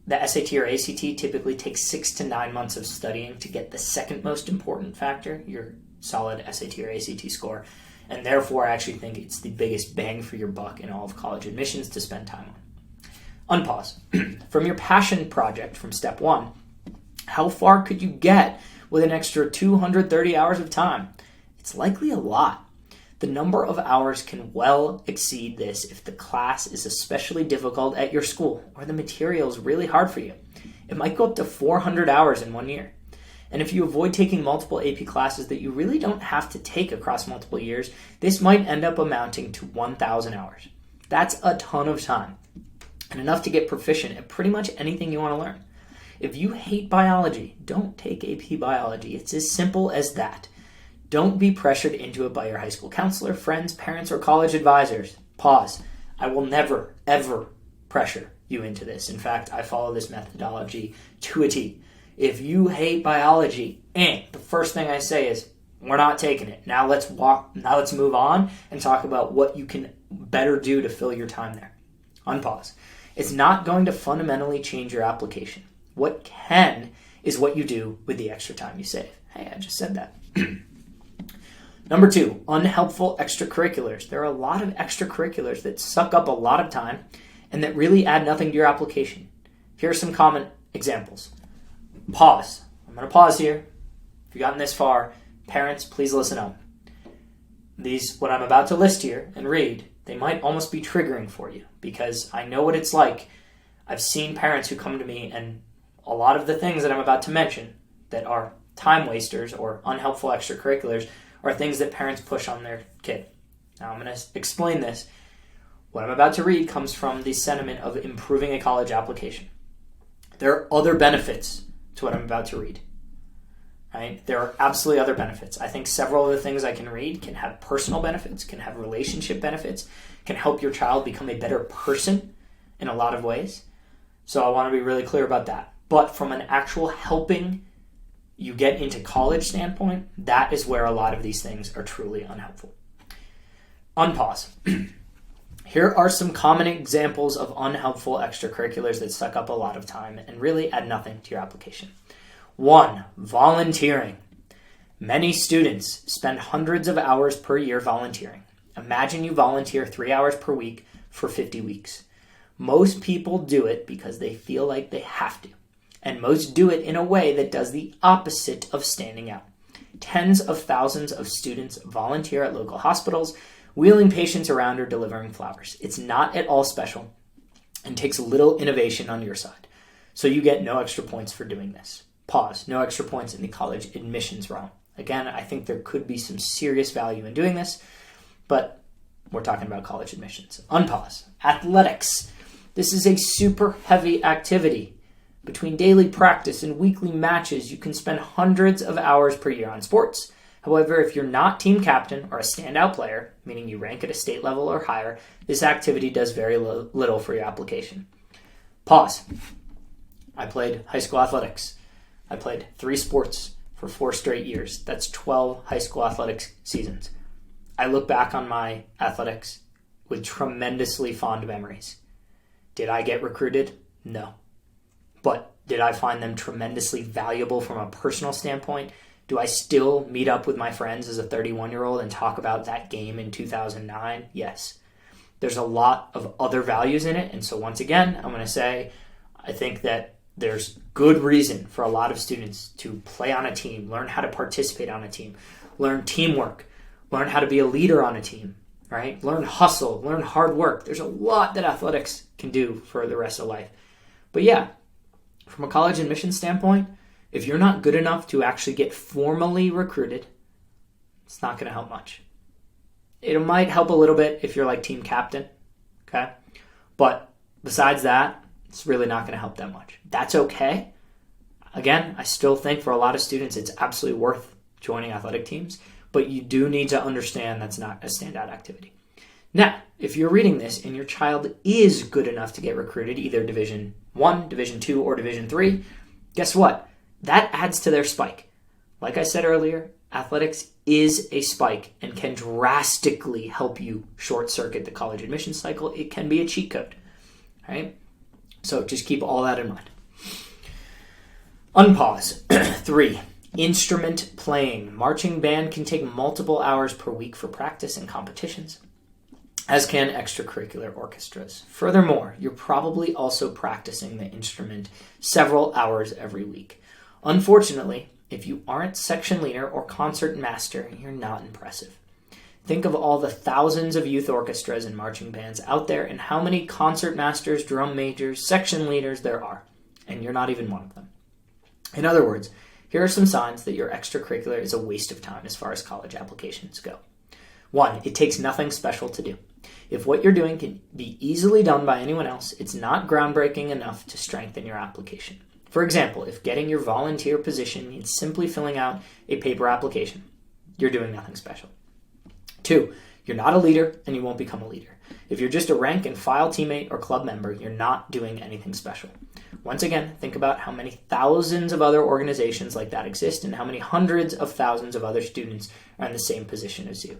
The SAT or ACT typically takes 6 to 9 months of studying to get the second most important factor, your solid SAT or ACT score. And therefore, I actually think it's the biggest bang for your buck in all of college admissions to spend time on. Unpause. From your passion project from step 1, how far could you get with an extra 230 hours of time? It's likely a lot. The number of hours can well exceed this if the class is especially difficult at your school or the material is really hard for you. It might go up to 400 hours in 1 year. And if you avoid taking multiple AP classes that you really don't have to take across multiple years, this might end up amounting to 1,000 hours. That's a ton of time, and enough to get proficient at pretty much anything you want to learn. If you hate biology, don't take AP biology. It's as simple as that. Don't be pressured into it by your high school counselor, friends, parents, or college advisors. Pause. I will never, ever pressure you into this. In fact, I follow this methodology to a T. If you hate biology, the first thing I say is, we're not taking it. Now let's move on and talk about what you can better do to fill your time there. Unpause. It's not going to fundamentally change your application. What can is what you do with the extra time you save. Hey, I just said that. Number 2, unhelpful extracurriculars. There are a lot of extracurriculars that suck up a lot of time and that really add nothing to your application. Here are some common examples. Pause. I'm going to pause here. If you've gotten this far, parents, please listen up. What I'm about to list here and read, they might almost be triggering for you because I know what it's like. I've seen parents who come to me, and a lot of the things that I'm about to mention that are time wasters or unhelpful extracurriculars are things that parents push on their kid. Now I'm going to explain this. What I'm about to read comes from the sentiment of improving a college application. There are other benefits to what I'm about to read. Right? There are absolutely other benefits. I think several of the things I can read can have personal benefits, can have relationship benefits, can help your child become a better person in a lot of ways. So I want to be really clear about that. But from an actual helping you get into college standpoint, that is where a lot of these things are truly unhelpful. Unpause. Here are some common examples of unhelpful extracurriculars that suck up a lot of time and really add nothing to your application. 1, volunteering. Many students spend hundreds of hours per year volunteering. Imagine you volunteer 3 hours per week for 50 weeks. Most people do it because they feel like they have to. And most do it in a way that does the opposite of standing out. Tens of thousands of students volunteer at local hospitals, wheeling patients around or delivering flowers. It's not at all special and takes little innovation on your side. So you get no extra points for doing this. Pause. No extra points in the college admissions realm. Again, I think there could be some serious value in doing this, but we're talking about college admissions. Unpause. Athletics. This is a super heavy activity. Between daily practice and weekly matches, you can spend hundreds of hours per year on sports. However, if you're not team captain or a standout player, meaning you rank at a state level or higher, this activity does very little for your application. Pause. I played high school athletics. I played 3 sports for 4 straight years. That's 12 high school athletics seasons. I look back on my athletics with tremendously fond memories. Did I get recruited? No. But did I find them tremendously valuable from a personal standpoint? Do I still meet up with my friends as a 31-year-old and talk about that game in 2009? Yes. There's a lot of other values in it. And so once again, I'm going to say, I think that there's good reason for a lot of students to play on a team, learn how to participate on a team, learn teamwork, learn how to be a leader on a team, right? Learn hustle, learn hard work. There's a lot that athletics can do for the rest of life. But yeah, from a college admissions standpoint, if you're not good enough to actually get formally recruited, it's not going to help much. It might help a little bit if you're like team captain, okay? But besides that, it's really not going to help that much. That's okay. Again, I still think for a lot of students, it's absolutely worth joining athletic teams, but you do need to understand that's not a standout activity. Now, if you're reading this and your child is good enough to get recruited, either Division 1, Division 2, or Division 3, guess what? that adds to their spike. Like I said earlier, athletics is a spike and can drastically help you short circuit the college admission cycle. It can be a cheat code, right? So just keep all that in mind. Unpause. 3. Instrument playing. Marching band can take multiple hours per week for practice and competitions, as can extracurricular orchestras. Furthermore, you're probably also practicing the instrument several hours every week. Unfortunately, if you aren't section leader or concert master, you're not impressive. Think of all the thousands of youth orchestras and marching bands out there and how many concert masters, drum majors, section leaders there are, and you're not even one of them. In other words, here are some signs that your extracurricular is a waste of time as far as college applications go. 1. It takes nothing special to do. If what you're doing can be easily done by anyone else, it's not groundbreaking enough to strengthen your application. For example, if getting your volunteer position means simply filling out a paper application, you're doing nothing special. 2. You're not a leader and you won't become a leader. If you're just a rank and file teammate or club member, you're not doing anything special. Once again, think about how many thousands of other organizations like that exist and how many hundreds of thousands of other students are in the same position as you.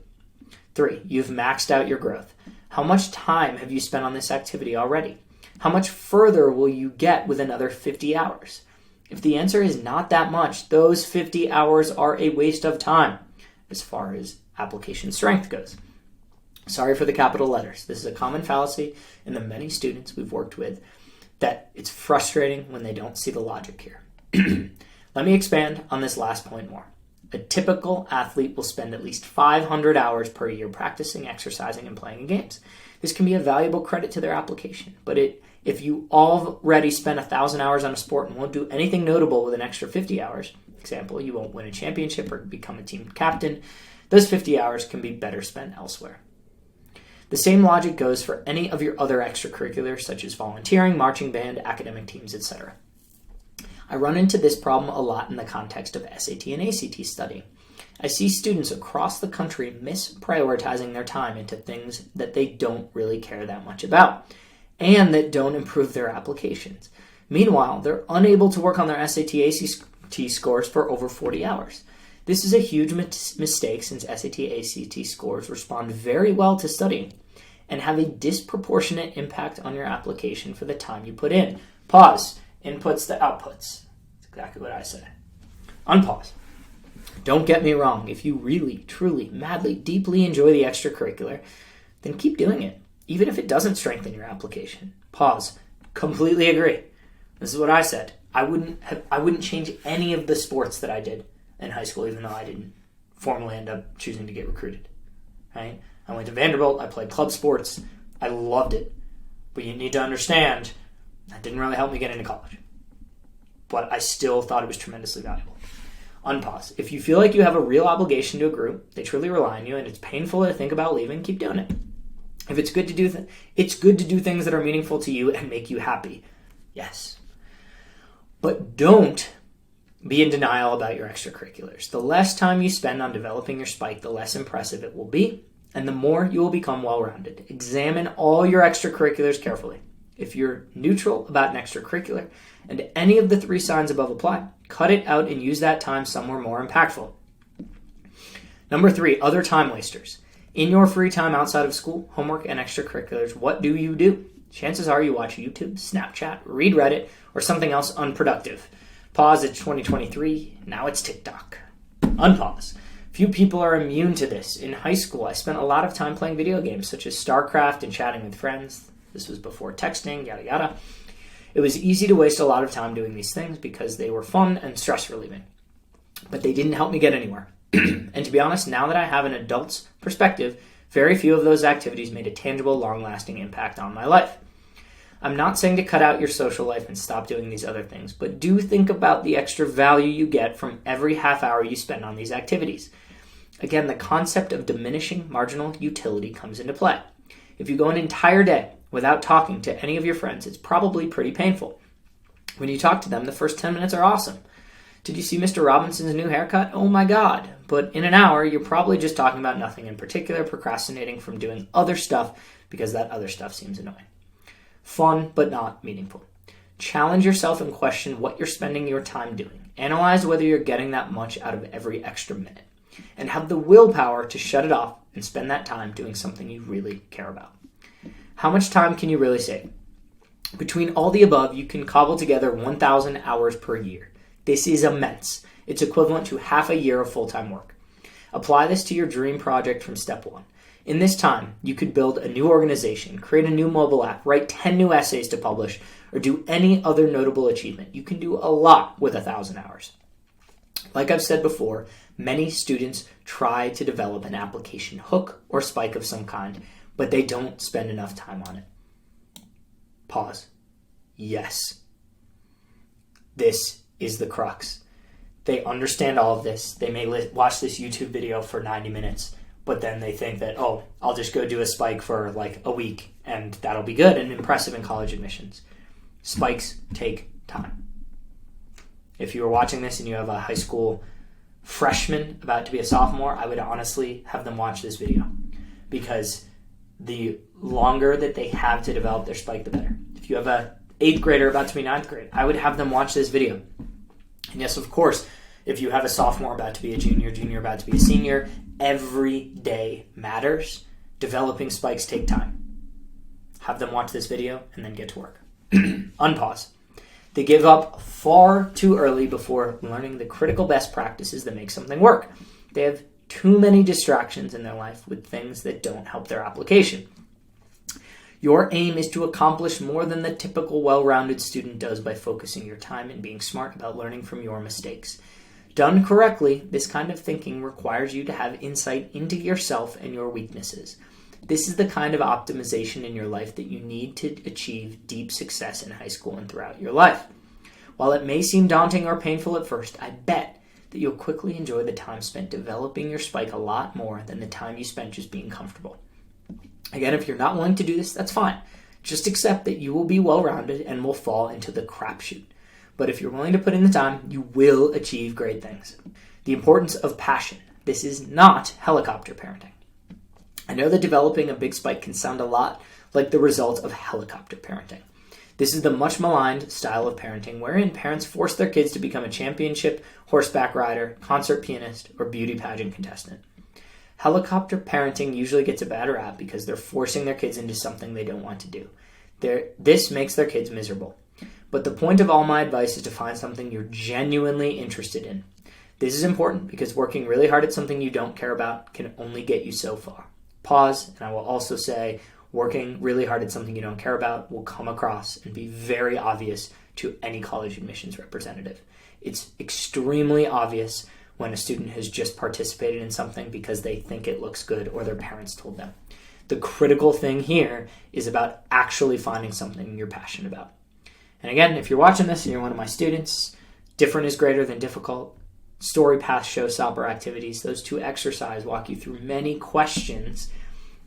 3. You've maxed out your growth. How much time have you spent on this activity already? How much further will you get with another 50 hours? If the answer is not that much, those 50 hours are a waste of time as far as application strength goes. Sorry for the capital letters. This is a common fallacy in the many students we've worked with that it's frustrating when they don't see the logic here. Let me expand on this last point more. A typical athlete will spend at least 500 hours per year practicing, exercising, and playing games. This can be a valuable credit to their application, but if you already spent 1,000 hours on a sport and won't do anything notable with an extra 50 hours, example, you won't win a championship or become a team captain, those 50 hours can be better spent elsewhere. The same logic goes for any of your other extracurriculars such as volunteering, marching band, academic teams, etc. I run into this problem a lot in the context of SAT and ACT studying. I see students across the country misprioritizing their time into things that they don't really care that much about and that don't improve their applications. Meanwhile, they're unable to work on their SAT ACT scores for over 40 hours. This is a huge mistake since SAT ACT scores respond very well to studying and have a disproportionate impact on your application for the time you put in. Pause. Inputs to outputs. That's exactly what I said. Unpause. Don't get me wrong. If you really, truly, madly, deeply enjoy the extracurricular, then keep doing it, even if it doesn't strengthen your application. Pause. Completely agree. This is what I said. I wouldn't change any of the sports that I did in high school, even though I didn't formally end up choosing to get recruited. Right? I went to Vanderbilt. I played club sports. I loved it. But you need to understand, that didn't really help me get into college. But I still thought it was tremendously valuable. Unpause. If you feel like you have a real obligation to a group, they truly rely on you, and it's painful to think about leaving, keep doing it. If it's good to do it's good to do things that are meaningful to you and make you happy. Yes. But don't be in denial about your extracurriculars. The less time you spend on developing your spike, the less impressive it will be, and the more you will become well-rounded. Examine all your extracurriculars carefully. If you're neutral about an extracurricular and any of the 3 signs above apply, cut it out and use that time somewhere more impactful. Number 3, other time wasters. In your free time outside of school, homework, and extracurriculars, what do? Chances are you watch YouTube, Snapchat, read Reddit, or something else unproductive. Pause, it's 2023, now it's TikTok. Unpause. Few people are immune to this. In high school, I spent a lot of time playing video games such as StarCraft and chatting with friends. This was before texting, yada yada. It was easy to waste a lot of time doing these things because they were fun and stress relieving. But they didn't help me get anywhere. And to be honest, now that I have an adult's perspective, very few of those activities made a tangible, long-lasting impact on my life. I'm not saying to cut out your social life and stop doing these other things, but do think about the extra value you get from every half hour you spend on these activities. Again, the concept of diminishing marginal utility comes into play. If you go an entire day without talking to any of your friends, it's probably pretty painful. When you talk to them, the first 10 minutes are awesome. Did you see Mr. Robinson's new haircut? Oh my God. But in an hour, you're probably just talking about nothing in particular, procrastinating from doing other stuff because that other stuff seems annoying. Fun, but not meaningful. Challenge yourself and question what you're spending your time doing. Analyze whether you're getting that much out of every extra minute. And have the willpower to shut it off and spend that time doing something you really care about. How much time can you really save? Between all the above, you can cobble together 1,000 hours per year. This is immense. It's equivalent to half a year of full-time work. Apply this to your dream project from step 1. In this time, you could build a new organization, create a new mobile app, write 10 new essays to publish, or do any other notable achievement. You can do a lot with 1,000 hours. Like I've said before, many students try to develop an application hook or spike of some kind, but they don't spend enough time on it. Pause. Yes. This is the crux. They understand all of this. They may watch this YouTube video for 90 minutes, but then they think that, oh, I'll just go do a spike for like a week and that'll be good and impressive in college admissions. Spikes take time. If you are watching this and you have a high school freshman about to be a sophomore, I would honestly have them watch this video, because the longer that they have to develop their spike, the better. If you have a 8th grader about to be 9th grade, I would have them watch this video. And yes, of course, if you have a sophomore about to be a junior about to be a senior, every day matters. Developing spikes take time. Have them watch this video and then get to work. Unpause. They give up far too early before learning the critical best practices that make something work. They have too many distractions in their life with things that don't help their application. Your aim is to accomplish more than the typical well-rounded student does by focusing your time and being smart about learning from your mistakes. Done correctly, this kind of thinking requires you to have insight into yourself and your weaknesses. This is the kind of optimization in your life that you need to achieve deep success in high school and throughout your life. While it may seem daunting or painful at first, I bet that you'll quickly enjoy the time spent developing your spike a lot more than the time you spent just being comfortable. Again, if you're not willing to do this, that's fine. Just accept that you will be well-rounded and will fall into the crapshoot. But if you're willing to put in the time, you will achieve great things. The importance of passion. This is not helicopter parenting. I know that developing a big spike can sound a lot like the result of helicopter parenting. This is the much maligned style of parenting wherein parents force their kids to become a championship horseback rider, concert pianist, or beauty pageant contestant. Helicopter parenting usually gets a bad rap because they're forcing their kids into something they don't want to do. This makes their kids miserable. But the point of all my advice is to find something you're genuinely interested in. This is important because working really hard at something you don't care about can only get you so far. Pause, and I will also say working really hard at something you don't care about will come across and be very obvious to any college admissions representative. It's extremely obvious when a student has just participated in something because they think it looks good or their parents told them. The critical thing here is about actually finding something you're passionate about. And again, if you're watching this and you're one of my students, different is greater than difficult. Story, path, showstopper activities, those 2 exercises walk you through many questions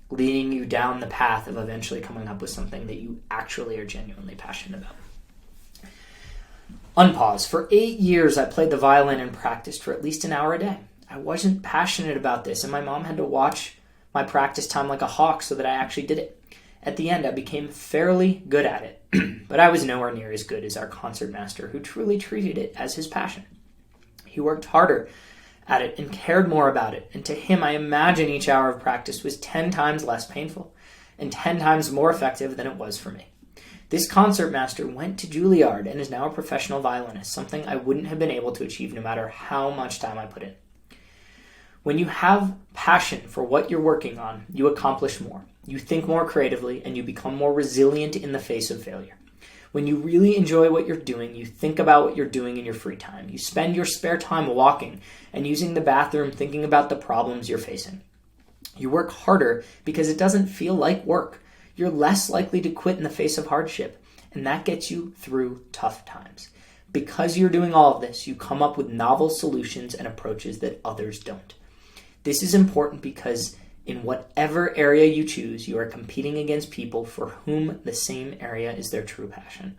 leading you down the path of eventually coming up with something that you actually are genuinely passionate about. Unpause. For 8 years, I played the violin and practiced for at least an hour a day. I wasn't passionate about this, and my mom had to watch my practice time like a hawk so that I actually did it. At the end, I became fairly good at it, but I was nowhere near as good as our concertmaster, who truly treated it as his passion. He worked harder at it and cared more about it, and to him, I imagine each hour of practice was 10 times less painful and 10 times more effective than it was for me. This concertmaster went to Juilliard and is now a professional violinist, something I wouldn't have been able to achieve no matter how much time I put in. When you have passion for what you're working on, you accomplish more. You think more creatively, and you become more resilient in the face of failure. When you really enjoy what you're doing, you think about what you're doing in your free time. You spend your spare time walking and using the bathroom thinking about the problems you're facing. You work harder because it doesn't feel like work. You're less likely to quit in the face of hardship, and that gets you through tough times. Because you're doing all of this, you come up with novel solutions and approaches that others don't. This is important because in whatever area you choose, you are competing against people for whom the same area is their true passion.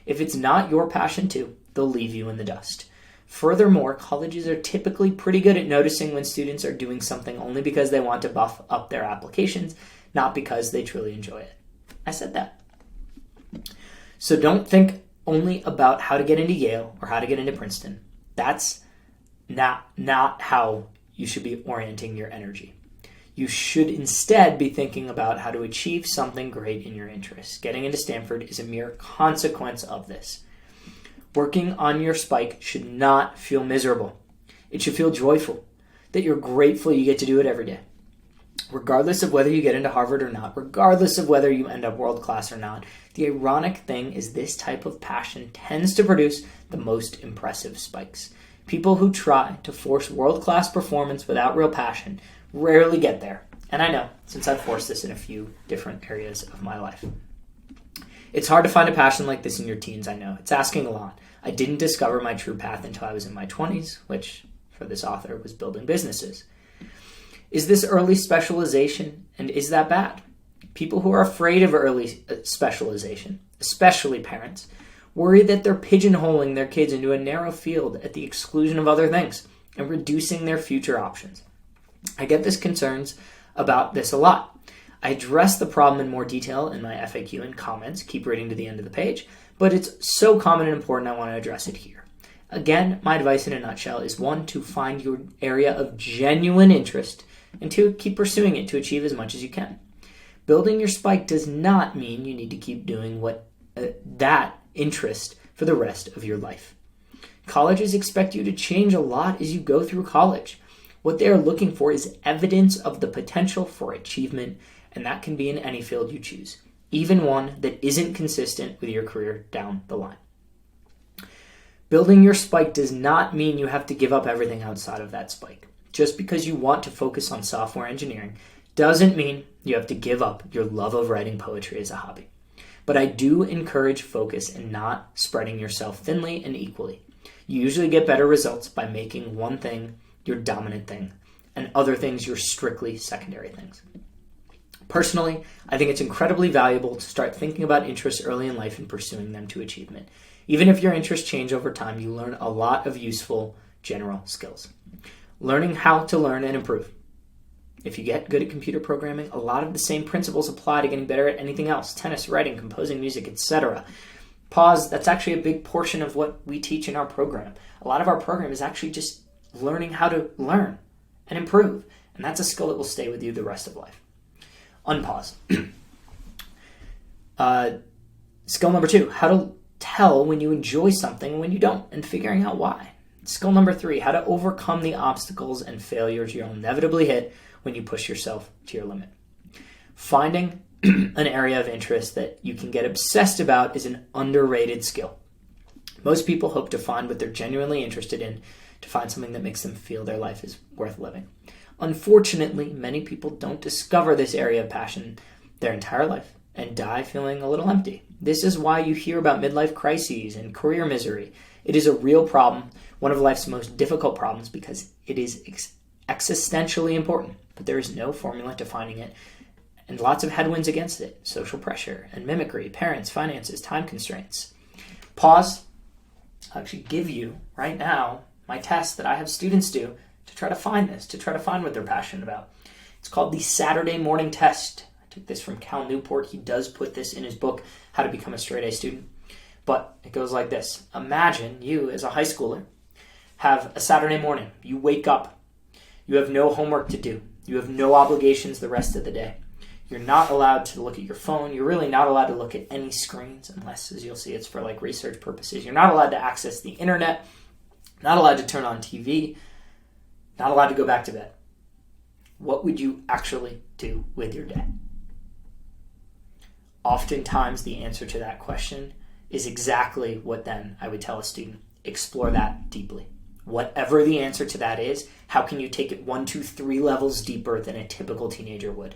If it's not your passion too, they'll leave you in the dust. Furthermore, colleges are typically pretty good at noticing when students are doing something only because they want to buff up their applications, not because they truly enjoy it. I said that. So don't think only about how to get into Yale or how to get into Princeton. That's not how you should be orienting your energy. You should instead be thinking about how to achieve something great in your interests. Getting into Stanford is a mere consequence of this. Working on your spike should not feel miserable. It should feel joyful, that you're grateful you get to do it every day. Regardless of whether you get into Harvard or not, regardless of whether you end up world class or not, the ironic thing is this type of passion tends to produce the most impressive spikes. People who try to force world-class performance without real passion rarely get there. And I know, since I've forced this in a few different areas of my life. It's hard to find a passion like this in your teens, I know. It's asking a lot. I didn't discover my true path until I was in my 20s, which, for this author, was building businesses. Is this early specialization, and is that bad? People who are afraid of early specialization, especially parents, worry that they're pigeonholing their kids into a narrow field at the exclusion of other things and reducing their future options. I get this concerns about this a lot. I address the problem in more detail in my FAQ and comments. Keep reading to the end of the page, but it's so common and important I want to address it here. Again, my advice in a nutshell is 1, to find your area of genuine interest, and 2, keep pursuing it to achieve as much as you can. Building your spike does not mean you need to keep doing that interest for the rest of your life. Colleges expect you to change a lot as you go through college. What they are looking for is evidence of the potential for achievement, and that can be in any field you choose, even one that isn't consistent with your career down the line. Building your spike does not mean you have to give up everything outside of that spike. Just because you want to focus on software engineering doesn't mean you have to give up your love of writing poetry as a hobby. But I do encourage focus and not spreading yourself thinly and equally. You usually get better results by making one thing your dominant thing and other things your strictly secondary things. Personally, I think it's incredibly valuable to start thinking about interests early in life and pursuing them to achievement. Even if your interests change over time, you learn a lot of useful general skills. Learning how to learn and improve. If you get good at computer programming, a lot of the same principles apply to getting better at anything else: tennis, writing, composing music, etc. Pause, that's actually a big portion of what we teach in our program. A lot of our program is actually just learning how to learn and improve, and that's a skill that will stay with you the rest of life. Unpause. Skill number 2, how to tell when you enjoy something and when you don't, and figuring out why. Skill number 3, how to overcome the obstacles and failures you'll inevitably hit when you push yourself to your limit. Finding an area of interest that you can get obsessed about is an underrated skill. Most people hope to find what they're genuinely interested in, to find something that makes them feel their life is worth living. Unfortunately, many people don't discover this area of passion their entire life and die feeling a little empty. This is why you hear about midlife crises and career misery. It is a real problem, one of life's most difficult problems, because it is existentially important, but there is no formula to finding it, and lots of headwinds against it: social pressure and mimicry, parents, finances, time constraints. Pause. I'll actually give you right now my test that I have students do to try to find this, to try to find what they're passionate about. It's called the Saturday Morning Test. I took this from Cal Newport. He does put this in his book, How to Become a Straight A Student. But it goes like this. Imagine you, as a high schooler, have a Saturday morning. You wake up. You have no homework to do. You have no obligations the rest of the day. You're not allowed to look at your phone. You're really not allowed to look at any screens unless, as you'll see, it's for like research purposes. You're not allowed to access the internet. Not allowed to turn on TV. Not allowed to go back to bed. What would you actually do with your day? Oftentimes, the answer to that question is exactly what then I would tell a student. Explore that deeply. Whatever the answer to that is, how can you take it 1, 2, 3 levels deeper than a typical teenager would?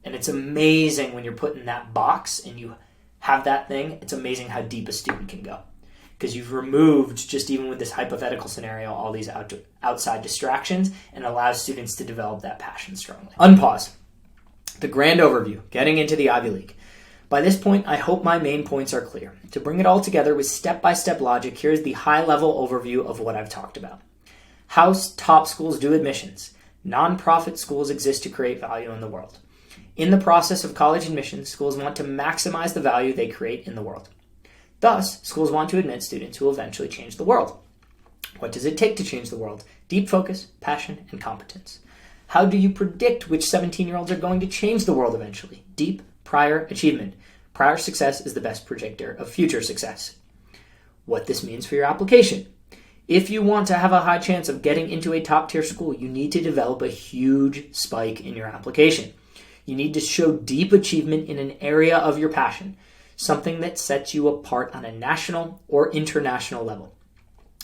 And it's amazing when you're put in that box and you have that thing, it's amazing how deep a student can go. Because you've removed, just even with this hypothetical scenario, all these outside distractions, and allows students to develop that passion strongly. Unpause. The grand overview, getting into the Ivy League. By this point, I hope my main points are clear. To bring it all together with step-by-step logic, here's the high-level overview of what I've talked about. How top schools do admissions. Nonprofit schools exist to create value in the world. In the process of college admissions, schools want to maximize the value they create in the world. Thus, schools want to admit students who will eventually change the world. What does it take to change the world? Deep focus, passion, and competence. How do you predict which 17-year-olds are going to change the world eventually? Deep, prior achievement. Prior success is the best predictor of future success. What this means for your application. If you want to have a high chance of getting into a top-tier school, you need to develop a huge spike in your application. You need to show deep achievement in an area of your passion, something that sets you apart on a national or international level.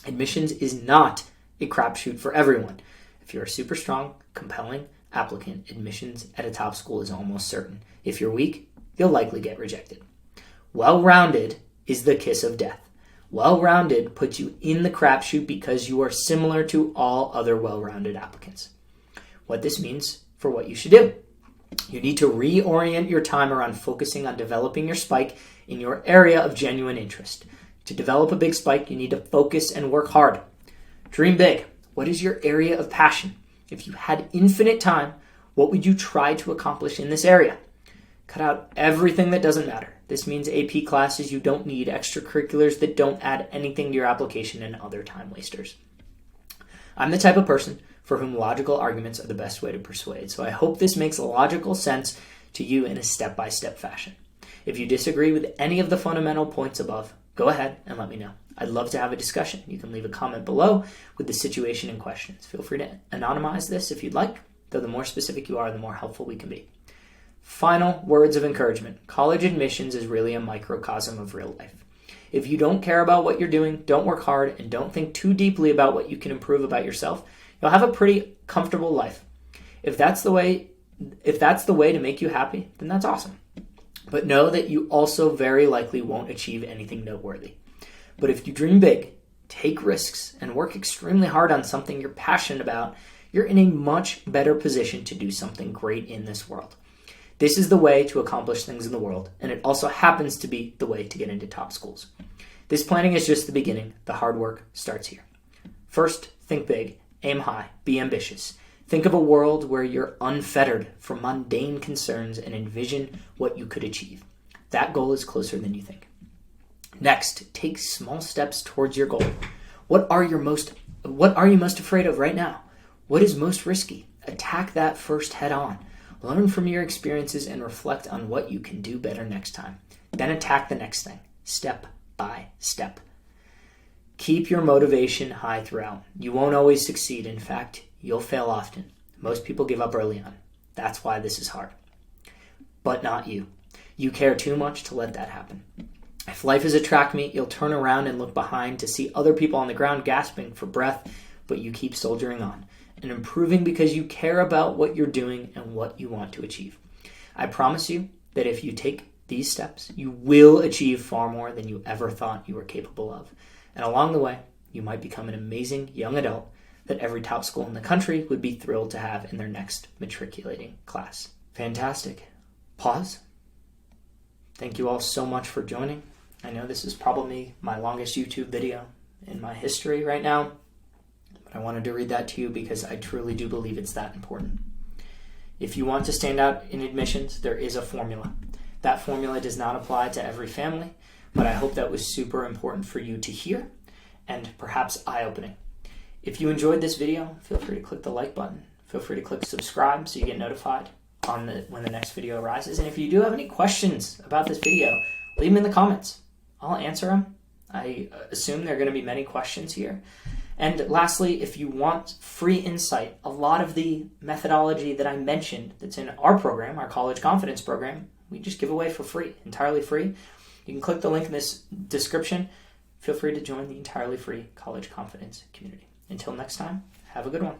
Admissions is not a crapshoot for everyone. If you're a super strong, compelling applicant, admissions at a top school is almost certain. If you're weak, you'll likely get rejected. Well-rounded is the kiss of death. Well-rounded puts you in the crapshoot because you are similar to all other well-rounded applicants. What this means for what you should do. You need to reorient your time around focusing on developing your spike in your area of genuine interest. To develop a big spike, you need to focus and work hard. Dream big. What is your area of passion? If you had infinite time, what would you try to accomplish in this area? Cut out everything that doesn't matter. This means AP classes you don't need, extracurriculars that don't add anything to your application, and other time wasters. I'm the type of person for whom logical arguments are the best way to persuade, so I hope this makes logical sense to you in a step-by-step fashion. If you disagree with any of the fundamental points above, go ahead and let me know. I'd love to have a discussion. You can leave a comment below with the situation and questions. Feel free to anonymize this if you'd like, though the more specific you are, the more helpful we can be. Final words of encouragement. College admissions is really a microcosm of real life. If you don't care about what you're doing, don't work hard, and don't think too deeply about what you can improve about yourself, you'll have a pretty comfortable life. If that's the way to make you happy, then that's awesome. But know that you also very likely won't achieve anything noteworthy. But if you dream big, take risks, and work extremely hard on something you're passionate about, you're in a much better position to do something great in this world. This is the way to accomplish things in the world, and it also happens to be the way to get into top schools. This planning is just the beginning. The hard work starts here. First, think big, aim high, be ambitious. Think of a world where you're unfettered from mundane concerns and envision what you could achieve. That goal is closer than you think. Next, take small steps towards your goal. What are you most afraid of right now? What is most risky? Attack that first head on. Learn from your experiences and reflect on what you can do better next time. Then attack the next thing, step by step. Keep your motivation high throughout. You won't always succeed. In fact, you'll fail often. Most people give up early on. That's why this is hard. But not you. You care too much to let that happen. If life is a track meet, you'll turn around and look behind to see other people on the ground gasping for breath, but you keep soldiering on and improving because you care about what you're doing and what you want to achieve. I promise you that if you take these steps, you will achieve far more than you ever thought you were capable of. And along the way, you might become an amazing young adult that every top school in the country would be thrilled to have in their next matriculating class. Fantastic. Pause. Thank you all so much for joining. I know this is probably my longest YouTube video in my history right now, but I wanted to read that to you because I truly do believe it's that important. If you want to stand out in admissions, there is a formula. That formula does not apply to every family, but I hope that was super important for you to hear and perhaps eye-opening. If you enjoyed this video, feel free to click the like button. Feel free to click subscribe so you get notified when the next video arises. And if you do have any questions about this video, leave them in the comments. I'll answer them. I assume there are going to be many questions here. And lastly, if you want free insight, a lot of the methodology that I mentioned that's in our program, our College Confidence program, we just give away for free, entirely free. You can click the link in this description. Feel free to join the entirely free College Confidence community. Until next time, have a good one.